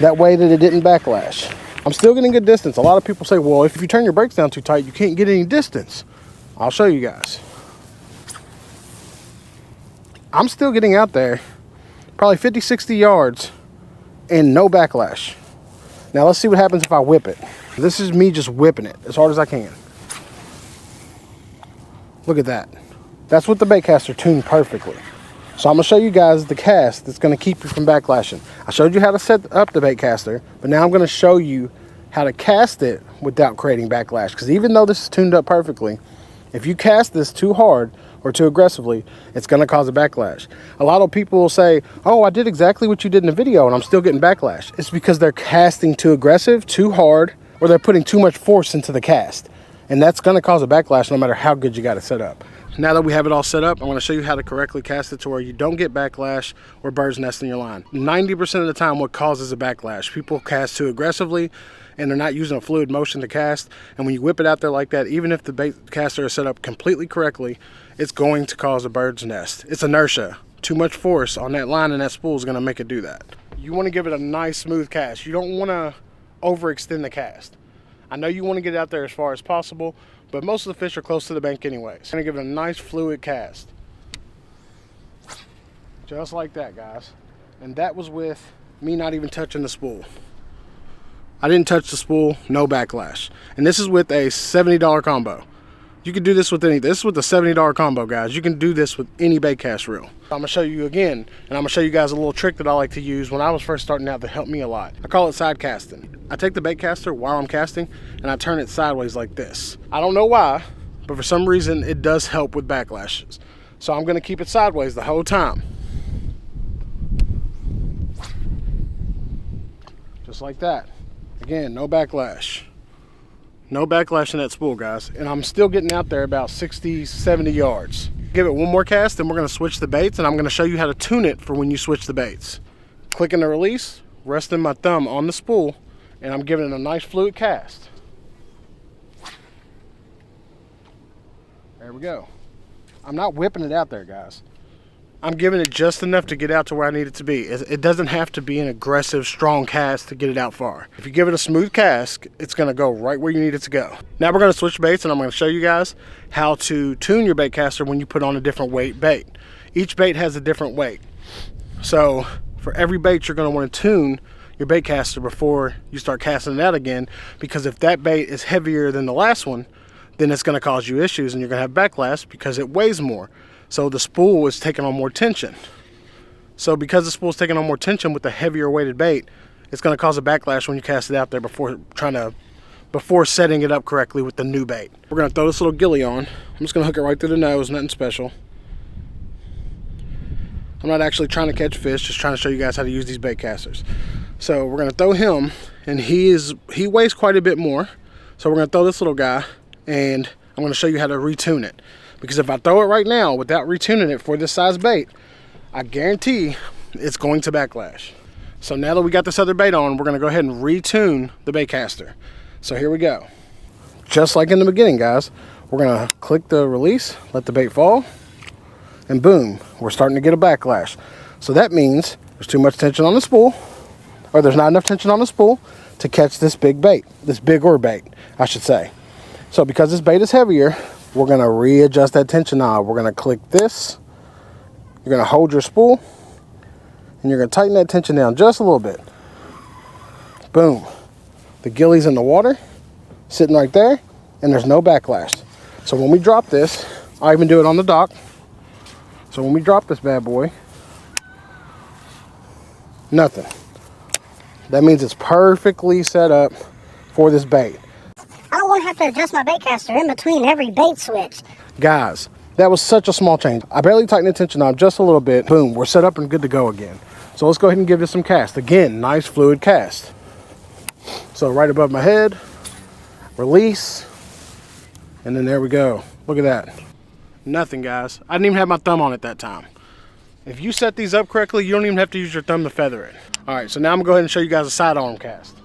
That way that it didn't backlash. I'm still getting good distance. A lot of people say, well, if you turn your brakes down too tight, you can't get any distance. I'll show you guys. I'm still getting out there probably 50, 60 yards and no backlash. Now let's see what happens if I whip it. This is me just whipping it as hard as I can. Look at that. That's with the bait caster tuned perfectly. So I'm gonna show you guys the cast that's gonna keep you from backlashing. I showed you how to set up the bait caster, but now I'm gonna show you how to cast it without creating backlash. Because even though this is tuned up perfectly, if you cast this too hard or too aggressively, it's gonna cause a backlash. A lot of people will say, oh, I did exactly what you did in the video and I'm still getting backlash. It's because they're casting too aggressive, too hard, or they're putting too much force into the cast. And that's gonna cause a backlash no matter how good you got it set up. Now that we have it all set up, I'm gonna show you how to correctly cast it to where you don't get backlash or birds nest in your line. 90% of the time what causes a backlash, people cast too aggressively and they're not using a fluid motion to cast. And when you whip it out there like that, even if the bait caster is set up completely correctly, it's going to cause a bird's nest. It's inertia. Too much force on that line and that spool is gonna make it do that. You wanna give it a nice smooth cast. You don't wanna overextend the cast. I know you wanna get out there as far as possible, but most of the fish are close to the bank anyways. I'm gonna give it a nice fluid cast. Just like that, guys. And that was with me not even touching the spool. I didn't touch the spool, no backlash. And this is with a $70 combo. You can do this with any, this is with a $70 combo, guys. You can do this with any bait cast reel. I'm gonna show you again, and I'm gonna show you guys a little trick that I like to use when I was first starting out that helped me a lot. I call it side casting. I take the bait caster while I'm casting, and I turn it sideways like this. I don't know why, but for some reason it does help with backlashes. So I'm gonna keep it sideways the whole time. Just like that. Again, no backlash. No backlash in that spool, guys. And I'm still getting out there about 60, 70 yards. Give it one more cast, then we're gonna switch the baits, and I'm gonna show you how to tune it for when you switch the baits. Clicking the release, resting my thumb on the spool, and I'm giving it a nice fluid cast. There we go. I'm not whipping it out there, guys. I'm giving it just enough to get out to where I need it to be. It doesn't have to be an aggressive, strong cast to get it out far. If you give it a smooth cast, it's gonna go right where you need it to go. Now we're gonna switch baits, and I'm gonna show you guys how to tune your bait caster when you put on a different weight bait. Each bait has a different weight. So for every bait, you're gonna wanna tune your bait caster before you start casting it out again, because if that bait is heavier than the last one, then it's gonna cause you issues and you're gonna have backlash because it weighs more. So the spool is taking on more tension. So because the spool is taking on more tension with the heavier weighted bait, it's going to cause a backlash when you cast it out there before setting it up correctly with the new bait. We're going to throw this little gilly on. I'm just going to hook it right through the nose, nothing special. I'm not actually trying to catch fish, just trying to show you guys how to use these bait casters. So we're going to throw him, and he weighs quite a bit more. So we're going to throw this little guy, and I'm going to show you how to retune it. Because if I throw it right now without retuning it for this size bait, I guarantee it's going to backlash. So now that we got this other bait on, we're gonna go ahead and retune the bait caster. So here we go. Just like in the beginning, guys, we're gonna click the release, let the bait fall, and boom, we're starting to get a backlash. So that means there's too much tension on the spool, or there's not enough tension on the spool to catch this big bait, this bigger bait, I should say. So because this bait is heavier, we're gonna readjust that tension knob. We're gonna click this. You're gonna hold your spool and you're gonna tighten that tension down just a little bit. Boom. The gilly's in the water, sitting right there, and there's no backlash. So when we drop this, I even do it on the dock. So when we drop this bad boy, nothing. That means it's perfectly set up for this bait. I don't want to have to adjust my bait caster in between every bait switch. Guys, that was such a small change. I barely tightened the tension knob just a little bit. Boom, we're set up and good to go again. So let's go ahead and give this some cast. Again, nice fluid cast. So right above my head, release, and then there we go. Look at that. Nothing, guys. I didn't even have my thumb on it that time. If you set these up correctly, you don't even have to use your thumb to feather it. All right, so now I'm gonna go ahead and show you guys a side arm cast.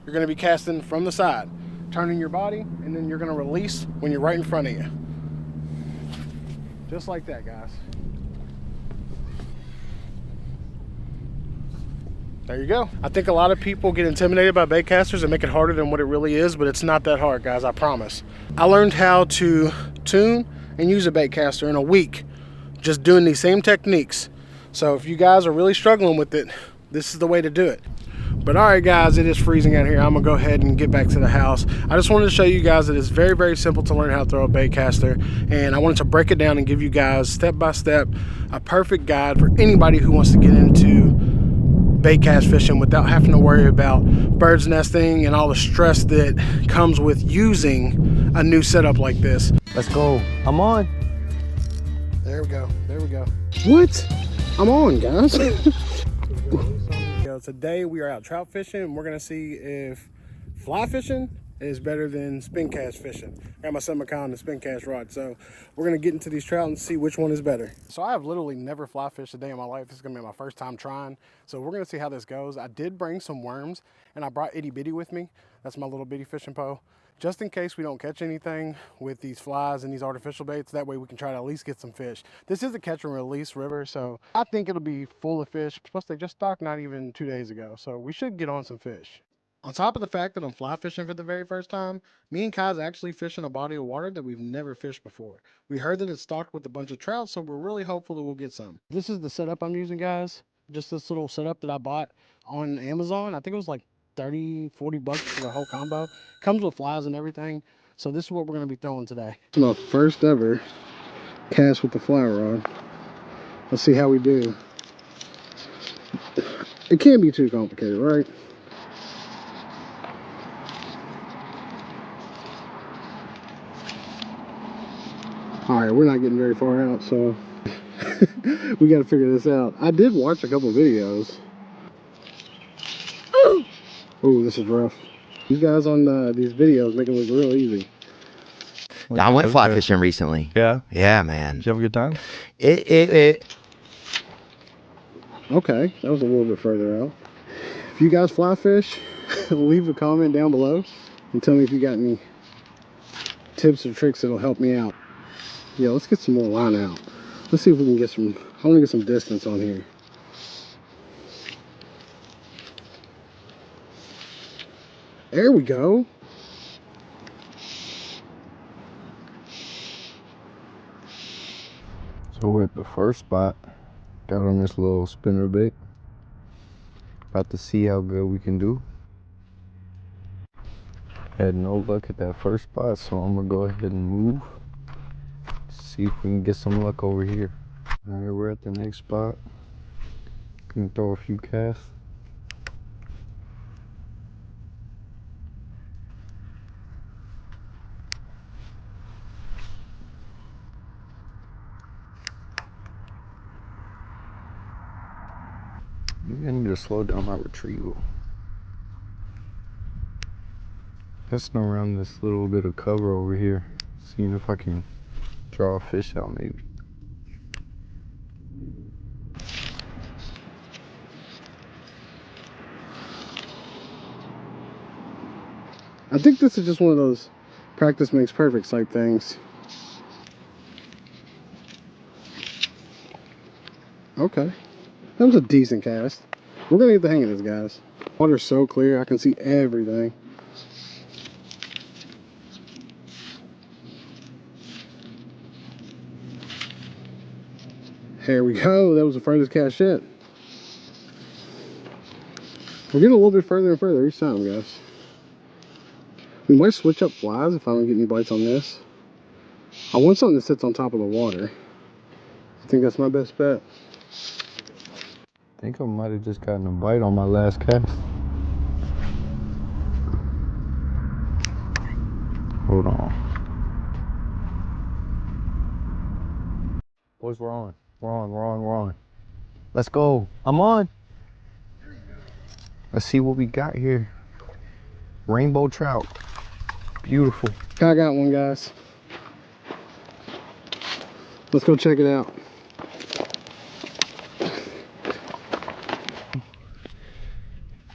You're gonna be casting from the side, turning your body, and then you're gonna release when you're right in front of you. Just like that, guys. There you go. I think a lot of people get intimidated by bait casters and make it harder than what it really is, but it's not that hard, guys, I promise. I learned how to tune and use a bait caster in a week, just doing these same techniques. So if you guys are really struggling with it, this is the way to do it. But all right, guys, it is freezing out here. I'm gonna go ahead and get back to the house. I just wanted to show you guys that it's very, very simple to learn how to throw a bait caster. And I wanted to break it down and give you guys step by step a perfect guide for anybody who wants to get into bait cast fishing without having to worry about birds nesting and all the stress that comes with using a new setup like this. Let's go. I'm on. There we go. There we go. What? I'm on, guys. Today we are out trout fishing, and we're gonna see if fly fishing is better than spin cast fishing. I got my semi-con and spin cast rod, so we're gonna get into these trout and see which one is better. So I have literally never fly fished a day in my life. This is gonna be my first time trying, so we're gonna see how this goes. I did bring some worms, and I brought itty bitty with me. That's my little bitty fishing pole, just in case we don't catch anything with these flies and these artificial baits. That way we can try to at least get some fish. This is a catch and release river, so I think it'll be full of fish. Plus they just stocked not even 2 days ago, so we should get on some fish. On top of the fact that I'm fly fishing for the very first time, me and Kai's actually fishing a body of water that we've never fished before. We heard that it's stocked with a bunch of trout, so we're really hopeful that we'll get some. This is the setup I'm using, guys. Just this little setup that I bought on Amazon. I think it was like 30, 40 bucks for the whole combo. Comes with flies and everything. So this is what we're going to be throwing today. It's my first ever cast with the fly rod. Let's see how we do. It can't be too complicated, right? All right, we're not getting very far out, so we got to figure this out. I did watch a couple videos. Oh, this is rough. These guys on these videos make it look real easy. I went fly fishing recently. Yeah? Yeah, man. Did you have a good time? Okay, that was a little bit further out. If you guys fly fish, leave a comment down below and tell me if you got any tips or tricks that'll help me out. Yeah, let's get some more line out. Let's see if we can get some, I want to get some distance on here. There we go. So we're at the first spot. Got on this little spinner bait. About to see how good we can do. Had no luck at that first spot, so I'm gonna go ahead and move. See if we can get some luck over here. Alright, we're at the next spot. Can throw a few casts. Maybe I need to slow down my retrieval. Testing around this little bit of cover over here. Seeing if I can draw a fish out maybe. I think this is just one of those practice makes perfect type things. Okay, that was a decent cast. We're gonna get the hang of this, guys. Water's so clear, I can see everything. There we go, that was the furthest cast yet. We're getting a little bit further and further each time, guys. We might switch up flies if I don't get any bites on this. I want something that sits on top of the water. I think that's my best bet. I think I might have just gotten a bite on my last cast. Hold on. Boys, we're on. We're on. Let's go. I'm on. Let's see what we got here. Rainbow trout. Beautiful. I got one, guys. Let's go check it out.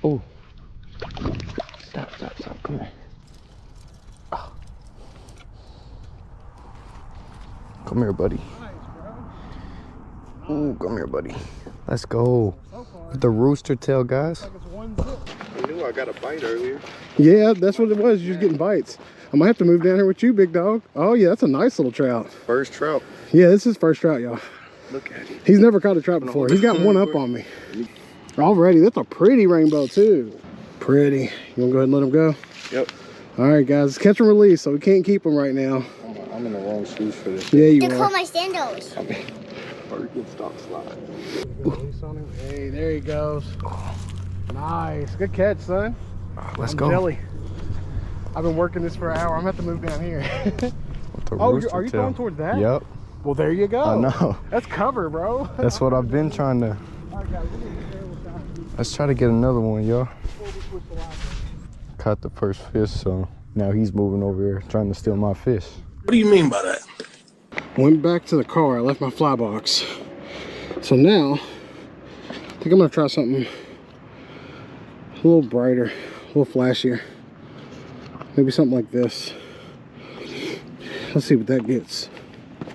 Oh. Stop. Come here. Oh. Come here, buddy. Ooh, come here, buddy. Let's go. With the rooster tail, guys. I knew I got a bite earlier. Yeah, that's what it was. You're just getting bites. I might have to move down here with you, big dog. Oh yeah, that's a nice little trout. First trout. Yeah, this is first trout, y'all. Look at him. He's never caught a trout before. He's got one up on me. Already, that's a pretty rainbow too. Pretty. You wanna go ahead and let him go? Yep. All right, guys, it's catch and release, so we can't keep him right now. I'm in the wrong shoes for this. Yeah, you To are. call my sandals. Or good stock slide. Hey, there he goes. Nice. Good catch, son. Let's I'm go. jelly. I've been working this for an hour. I'm gonna have to move down here. With the Oh, rooster are you tail. going towards that? Yep. Well, there you go. I know. That's cover, bro. That's what I've been trying to. All right, guys, we're getting a terrible shot. Let's try to get another one, y'all. Before we switch the line. Caught the first fish, so now he's moving over here trying to steal my fish. What do you mean by that? Went back to the car. I left my fly box. So now, I think I'm gonna try something a little brighter, a little flashier. Maybe something like this. Let's see what that gets.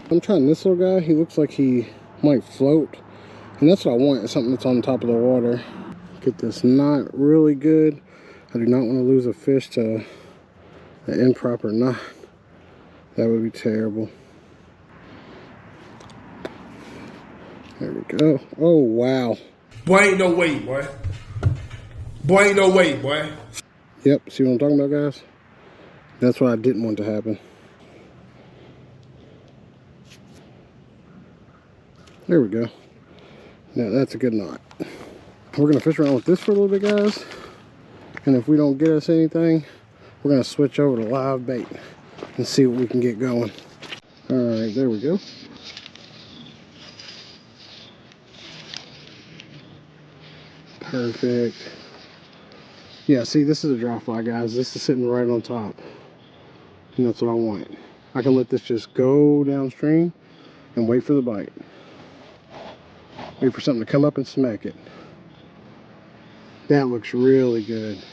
I'm trying this little guy. He looks like he might float. And that's what I want, is something that's on top of the water. Get this knot really good. I do not want to lose a fish to an improper knot. That would be terrible. There we go. Oh, wow. Boy, ain't no way, boy. Boy, ain't no way, boy. Yep, see what I'm talking about, guys? That's what I didn't want to happen. There we go. Now that's a good knot. We're gonna fish around with this for a little bit, guys. And if we don't get us anything, we're gonna switch over to live bait and see what we can get going. All right, there we go. Perfect. Yeah, see, this is a dry fly, guys. This is sitting right on top. And that's what I want. I can let this just go downstream and wait for the bite. Wait for something to come up and smack it. That looks really good.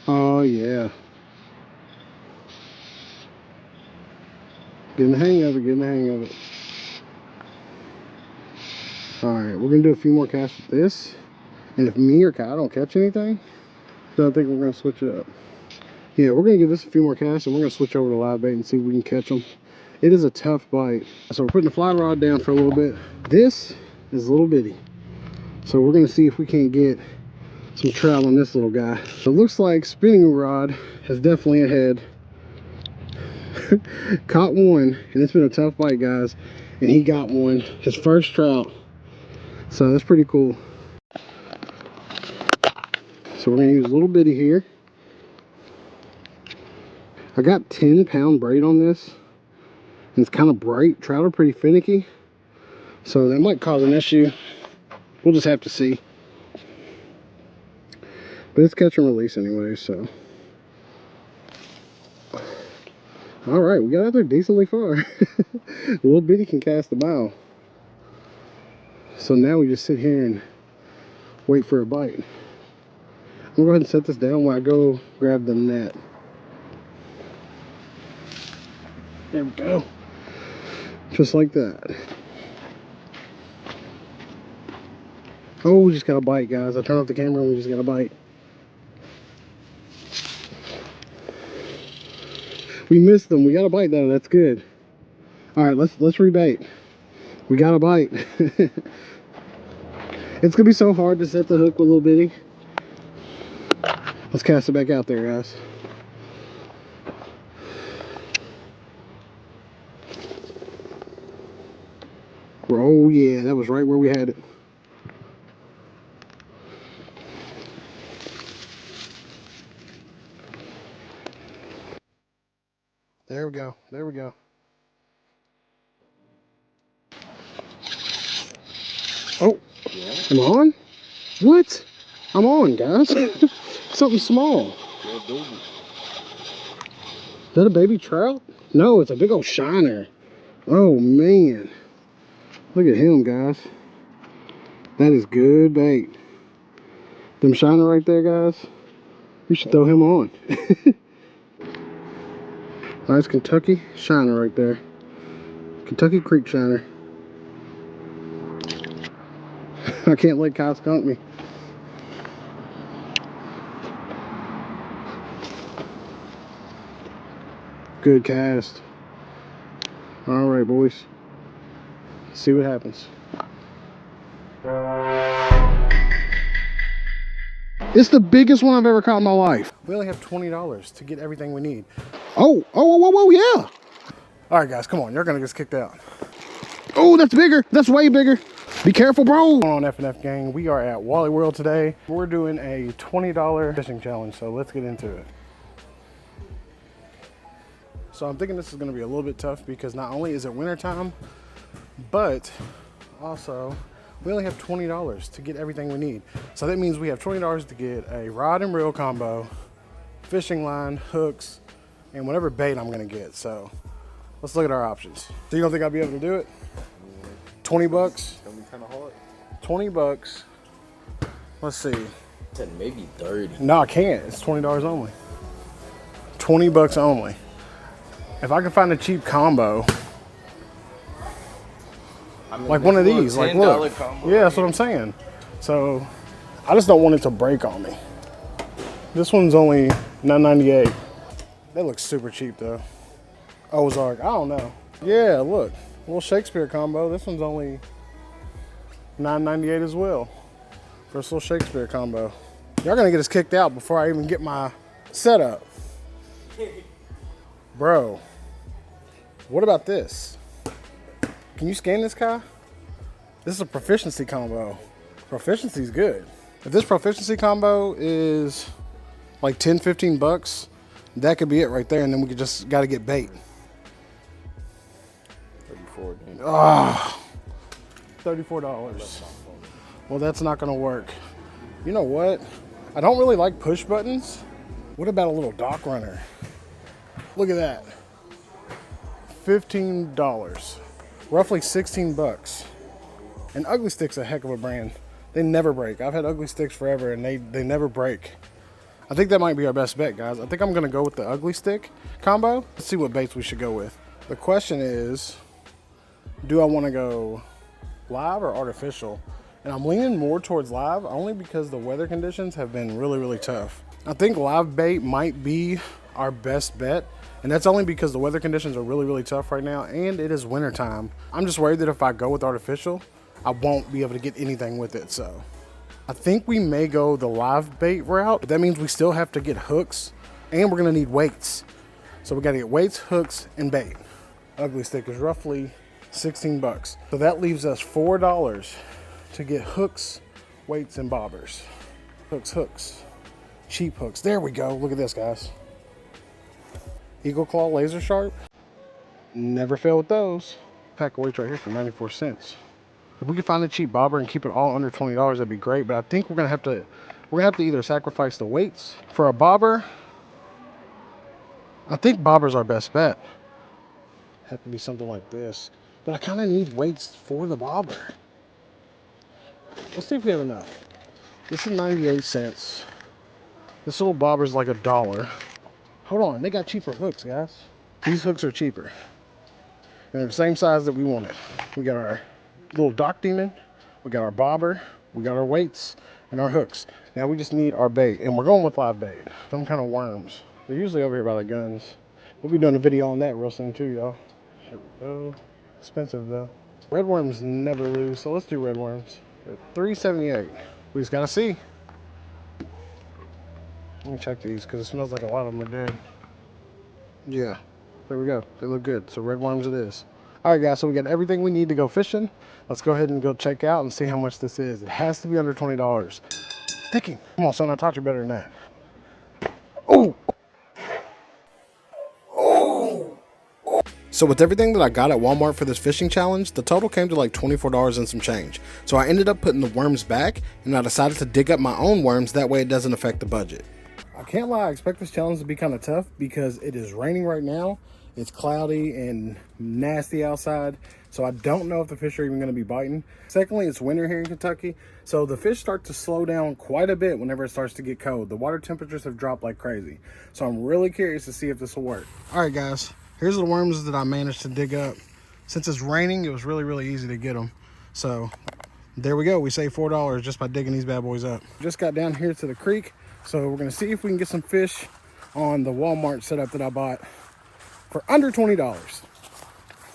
Oh, yeah. Getting the hang of it, getting the hang of it. Alright, we're going to do a few more casts with this. And if me or Kyle don't catch anything, then I think we're going to switch it up. Yeah, we're going to give this a few more casts and we're going to switch over to live bait and see if we can catch them. It is a tough bite. So we're putting the fly rod down for a little bit. This is a little bitty. So we're going to see if we can't get some trout on this little guy. So it looks like spinning rod is definitely ahead. Caught one, and it's been a tough bite, guys. And he got one, his first trout. So that's pretty cool. So we're going to use a little bitty here. I got 10-pound braid on this. And it's kind of bright. Trout are pretty finicky. So that might cause an issue. We'll just have to see. But it's catch and release anyway, so. Alright, we got out there decently far. Little bitty can cast the bow. So now we just sit here and wait for a bite. I'm gonna go ahead and set this down while I go grab the net. There we go. Just like that. Oh, we just got a bite, guys. I turned off the camera and we just got a bite. We missed them. We got a bite though. That's good. All right, let's rebait. We got a bite. It's gonna be so hard to set the hook with a little bitty. Let's cast it back out there, guys. Oh yeah, that was right where we had it. There we go. There we go. Oh, am I on? What? I'm on, guys. Something small. Is that a baby trout? No, it's a big old shiner. Oh man. Look at him, guys. That is good bait. Them shiner right there, guys. You should throw him on. Nice Kentucky shiner right there. Kentucky Creek shiner. I can't let Kyle skunk me. Good cast. All right, boys. Let's see what happens. It's the biggest one I've ever caught in my life. We only have $20 to get everything we need. Oh, yeah. All right, guys, come on. You're gonna get kicked out. Oh, that's bigger. That's way bigger. Be careful, bro. On F&F gang, we are at Wally World today. We're doing a $20 fishing challenge, so let's get into it. So I'm thinking this is gonna be a little bit tough because not only is it wintertime, but also we only have $20 to get everything we need. So that means we have $20 to get a rod and reel combo, fishing line, hooks, and whatever bait I'm gonna get. So let's look at our options. So you don't think I'll be able to do it? 20 bucks? It's gonna be kind of hard. 20 bucks. Let's see. I said maybe 30. No, I can't. It's $20 only. 20 bucks only. If I can find a cheap combo, I mean, like one of these, like look. combo Yeah, that's what I'm saying. So I just don't want it to break on me. This one's only $9.98. That looks super cheap though. Ozark, I don't know. Yeah, look, a little Shakespeare combo. This one's only $9.98 as well for this little Shakespeare combo. Y'all gonna get us kicked out before I even get my setup. Bro, what about this? Can you scan this, Kai? This is a proficiency combo. Proficiency's good. If this proficiency combo is like 10, 15 bucks, that could be it right there, and then we just gotta get bait. 34 again. Ah, $34. Well, that's not gonna work. You know what? I don't really like push buttons. What about a little dock runner? Look at that. $15. Roughly 16 bucks. And Ugly Stick's a heck of a brand. They never break. I've had Ugly Sticks forever and they never break. I think that might be our best bet, guys. I think I'm gonna go with the Ugly Stick combo. Let's see what baits we should go with. The question is, do I wanna go live or artificial? And I'm leaning more towards live only because the weather conditions have been really, really tough. I think live bait might be our best bet. And that's only because the weather conditions are really, really tough right now and it is winter time. I'm just worried that if I go with artificial, I won't be able to get anything with it. So I think we may go the live bait route, but that means we still have to get hooks and we're gonna need weights. So we gotta get weights, hooks, and bait. Ugly Stick is roughly 16 bucks. So that leaves us $4 to get hooks, weights, and bobbers. Hooks. Cheap hooks. There we go. Look at this, guys. Eagle Claw Laser Sharp. Never fail with those. Pack of weights right here for 94 cents. If we could find a cheap bobber and keep it all under $20, that'd be great. But I think we're gonna have to either sacrifice the weights for a bobber. I think bobber's our best bet. Have to be something like this. But I kind of need weights for the bobber. Let's see if we have enough. This is 98 cents. This little bobber's like $1. Hold on, they got cheaper hooks, guys. These hooks are cheaper. And they're the same size that we wanted. We got our little dock demon, we got our bobber, we got our weights, and our hooks. Now we just need our bait, and we're going with live bait. Some kind of worms. They're usually over here by the guns. We'll be doing a video on that real soon too, y'all. Here we go. Expensive though. Red worms never lose, so let's do red worms. At $3.78. We just gotta see. Let me check these because it smells like a lot of them are dead. Yeah, there we go. They look good. So red worms it is. All right, guys, so we got everything we need to go fishing. Let's go ahead and go check out and see how much this is. It has to be under $20. Sticking. Come on, son, I taught you better than that. Oh! So with everything that I got at Walmart for this fishing challenge, the total came to like $24 and some change. So I ended up putting the worms back, and I decided to dig up my own worms, that way it doesn't affect the budget. I can't lie, I expect this challenge to be kind of tough because it is raining right now. It's cloudy and nasty outside, so I don't know if the fish are even going to be biting. Secondly, it's winter here in Kentucky, so the fish start to slow down quite a bit whenever it starts to get cold. The water temperatures have dropped like crazy, so I'm really curious to see if this will work. All right, guys, here's the worms that I managed to dig up. Since it's raining, it was really, really easy to get them. So There we go. We saved $4 just by digging these bad boys up. Just got down here to the creek, so we're gonna see if we can get some fish on the Walmart setup that I bought for under $20.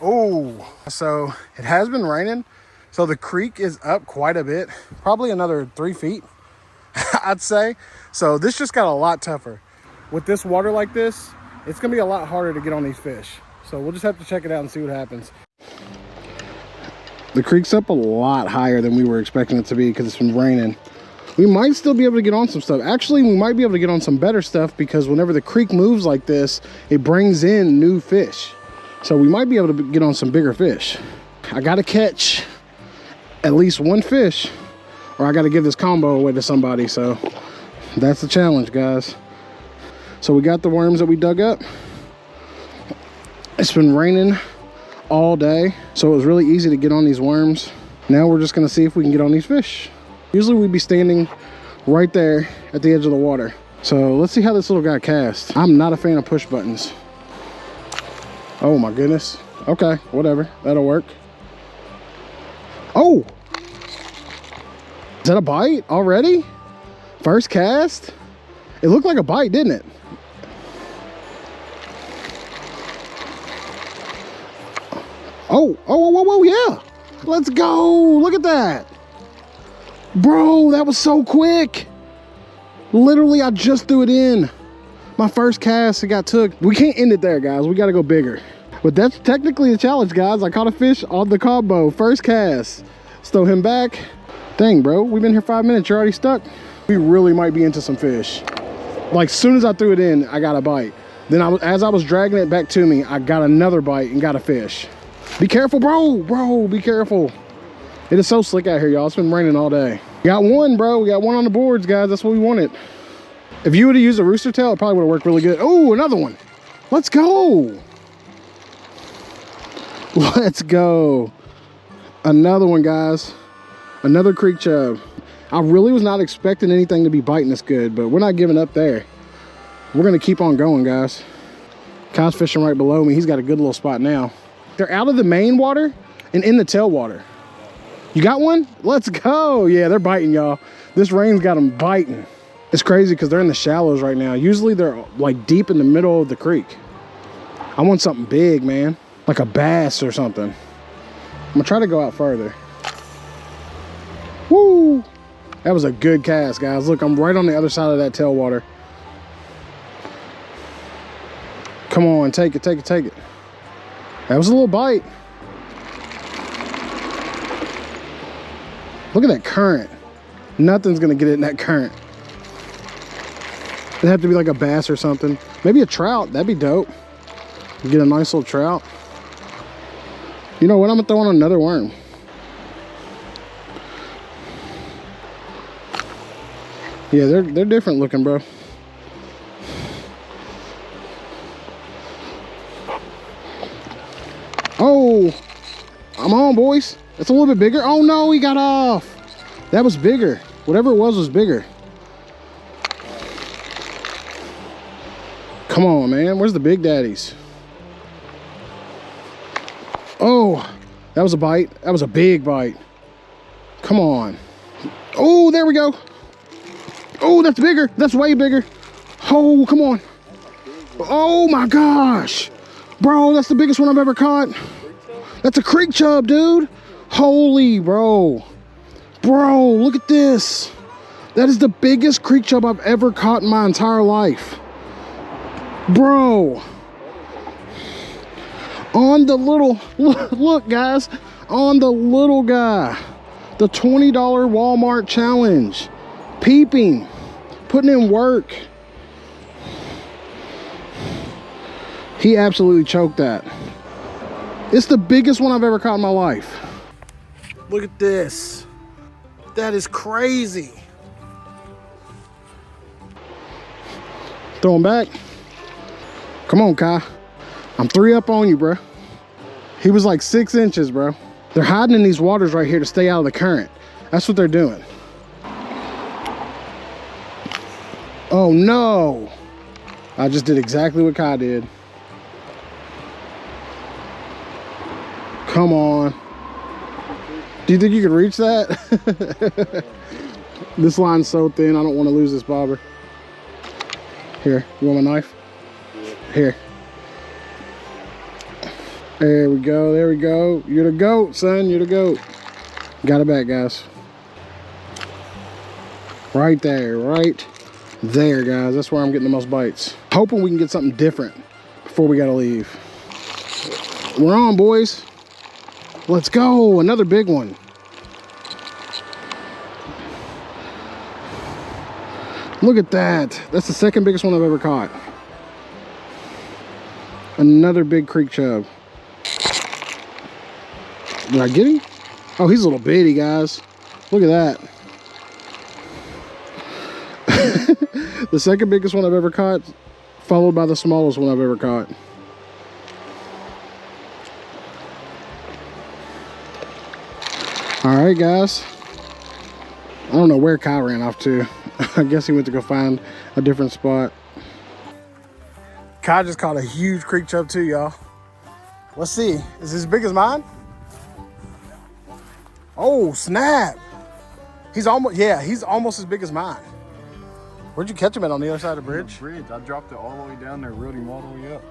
Oh, so it has been raining, so the creek is up quite a bit, probably another 3 feet, I'd say. So this just got a lot tougher. With this water like this, it's gonna be a lot harder to get on these fish. So we'll just have to check it out and see what happens. The creek's up a lot higher than we were expecting it to be because it's been raining. We might still be able to get on some stuff. Actually, we might be able to get on some better stuff because whenever the creek moves like this, it brings in new fish. So we might be able to get on some bigger fish. I gotta catch at least one fish or I gotta give this combo away to somebody. So that's the challenge, guys. So we got the worms that we dug up. It's been raining all day, so it was really easy to get on these worms. Now we're just gonna see if we can get on these fish. Usually we'd be standing right there at the edge of the water. So let's see how this little guy casts. I'm not a fan of push buttons. Oh my goodness. Okay, whatever, that'll work. Oh! Is that a bite already? First cast? It looked like a bite, didn't it? Oh, yeah. Let's go. Look at that. Bro, that was so quick. Literally, I just threw it in. My first cast, it got took. We can't end it there, guys. We got to go bigger. But that's technically a challenge, guys. I caught a fish on the combo. First cast. Let's throw him back. Dang, bro. We've been here 5 minutes. You're already stuck. We really might be into some fish. Like, as soon as I threw it in, I got a bite. Then as I was dragging it back to me, I got another bite and got a fish. Be careful, bro. Bro, be careful. It is so slick out here, y'all. It's been raining all day. We got one, bro. We got one on the boards, guys. That's what we wanted. If you would have used a rooster tail, it probably would have worked really good. Oh, another one. Let's go. Let's go. Another one, guys. Another creek chub. I really was not expecting anything to be biting this good, but we're not giving up there. We're going to keep on going, guys. Kyle's fishing right below me. He's got a good little spot now. They're out of the main water and in the tail water. You got one? Let's go. Yeah, they're biting, y'all. This rain's got them biting. It's crazy because they're in the shallows right now. Usually they're like deep in the middle of the creek. I want something big, man. Like a bass or something. I'm gonna try to go out further. Woo! That was a good cast, guys. Look, I'm right on the other side of that tailwater. Come on, take it, take it, take it. That was a little bite. Look at that current. Nothing's gonna get it in that current. It'd have to be like a bass or something. Maybe a trout, that'd be dope. Get a nice little trout. You know what, I'm gonna throw on another worm. Yeah, they're different looking, bro. Oh, I'm on, boys. That's a little bit bigger. Oh no, he got off. That was bigger. Whatever it was bigger. Come on, man. Where's the big daddies? Oh, that was a bite. That was a big bite. Come on. Oh, there we go. Oh, that's bigger. That's way bigger. Oh, come on. Oh my gosh. Bro, that's the biggest one I've ever caught. That's a creek chub, dude. Holy, bro. Bro, look at this. That is the biggest creek chub I've ever caught in my entire life. Bro. On the little, look guys, on the little guy. The $20 Walmart challenge. Peeping. Putting in work. He absolutely choked that. It's the biggest one I've ever caught in my life. Look at this. That is crazy. Throw him back. Come on, Kai. I'm 3 up on you, bro. He was like 6 inches, bro. They're hiding in these waters right here to stay out of the current. That's what they're doing. Oh no. I just did exactly what Kai did. Come on. Do you think you could reach that? This line's so thin, I don't want to lose this bobber. Here, you want my knife? Here. There we go, there we go. You're the goat, son, you're the goat. Got it back, guys. Right there, guys. That's where I'm getting the most bites. Hoping we can get something different before we gotta leave. We're on, boys. Let's go, another big one. Look at that. That's the second biggest one I've ever caught. Another big creek chub. Did I get him? Oh, he's a little bitty, guys. Look at that. The second biggest one I've ever caught, followed by the smallest one I've ever caught. All right, guys. I don't know where Kyle ran off to. I guess he went to go find a different spot. Kyle just caught a huge creek chub too, y'all. Let's see. Is this as big as mine? Oh, snap. He's almost, yeah, he's almost as big as mine. Where'd you catch him at, on the other side of the bridge? I dropped it all the way down there, rode him all the way up.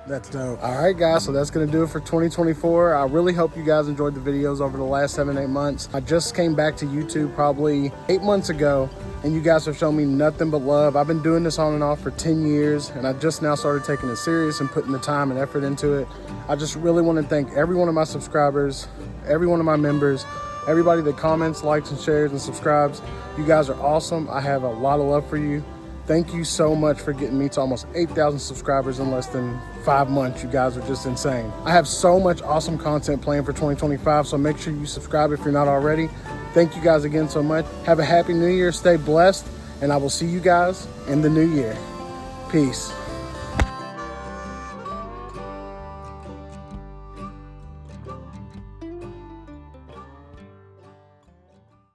That's dope. All right, guys, so that's gonna do it for 2024. I really hope you guys enjoyed the videos over the last 7-8 months. I just came back to YouTube probably 8 months ago, and you guys have shown me nothing but love. I've been doing this on and off for 10 years, and I just now started taking it serious and putting the time and effort into it. I just really want to thank every one of my subscribers, every one of my members, everybody that comments, likes, and shares and subscribes. You guys are awesome. I have a lot of love for you. Thank you so much for getting me to almost 8,000 subscribers in less than 5 months. You guys are just insane. I have so much awesome content planned for 2025, so make sure you subscribe if you're not already. Thank you guys again so much. Have a happy new year, stay blessed, and I will see you guys in the new year. Peace.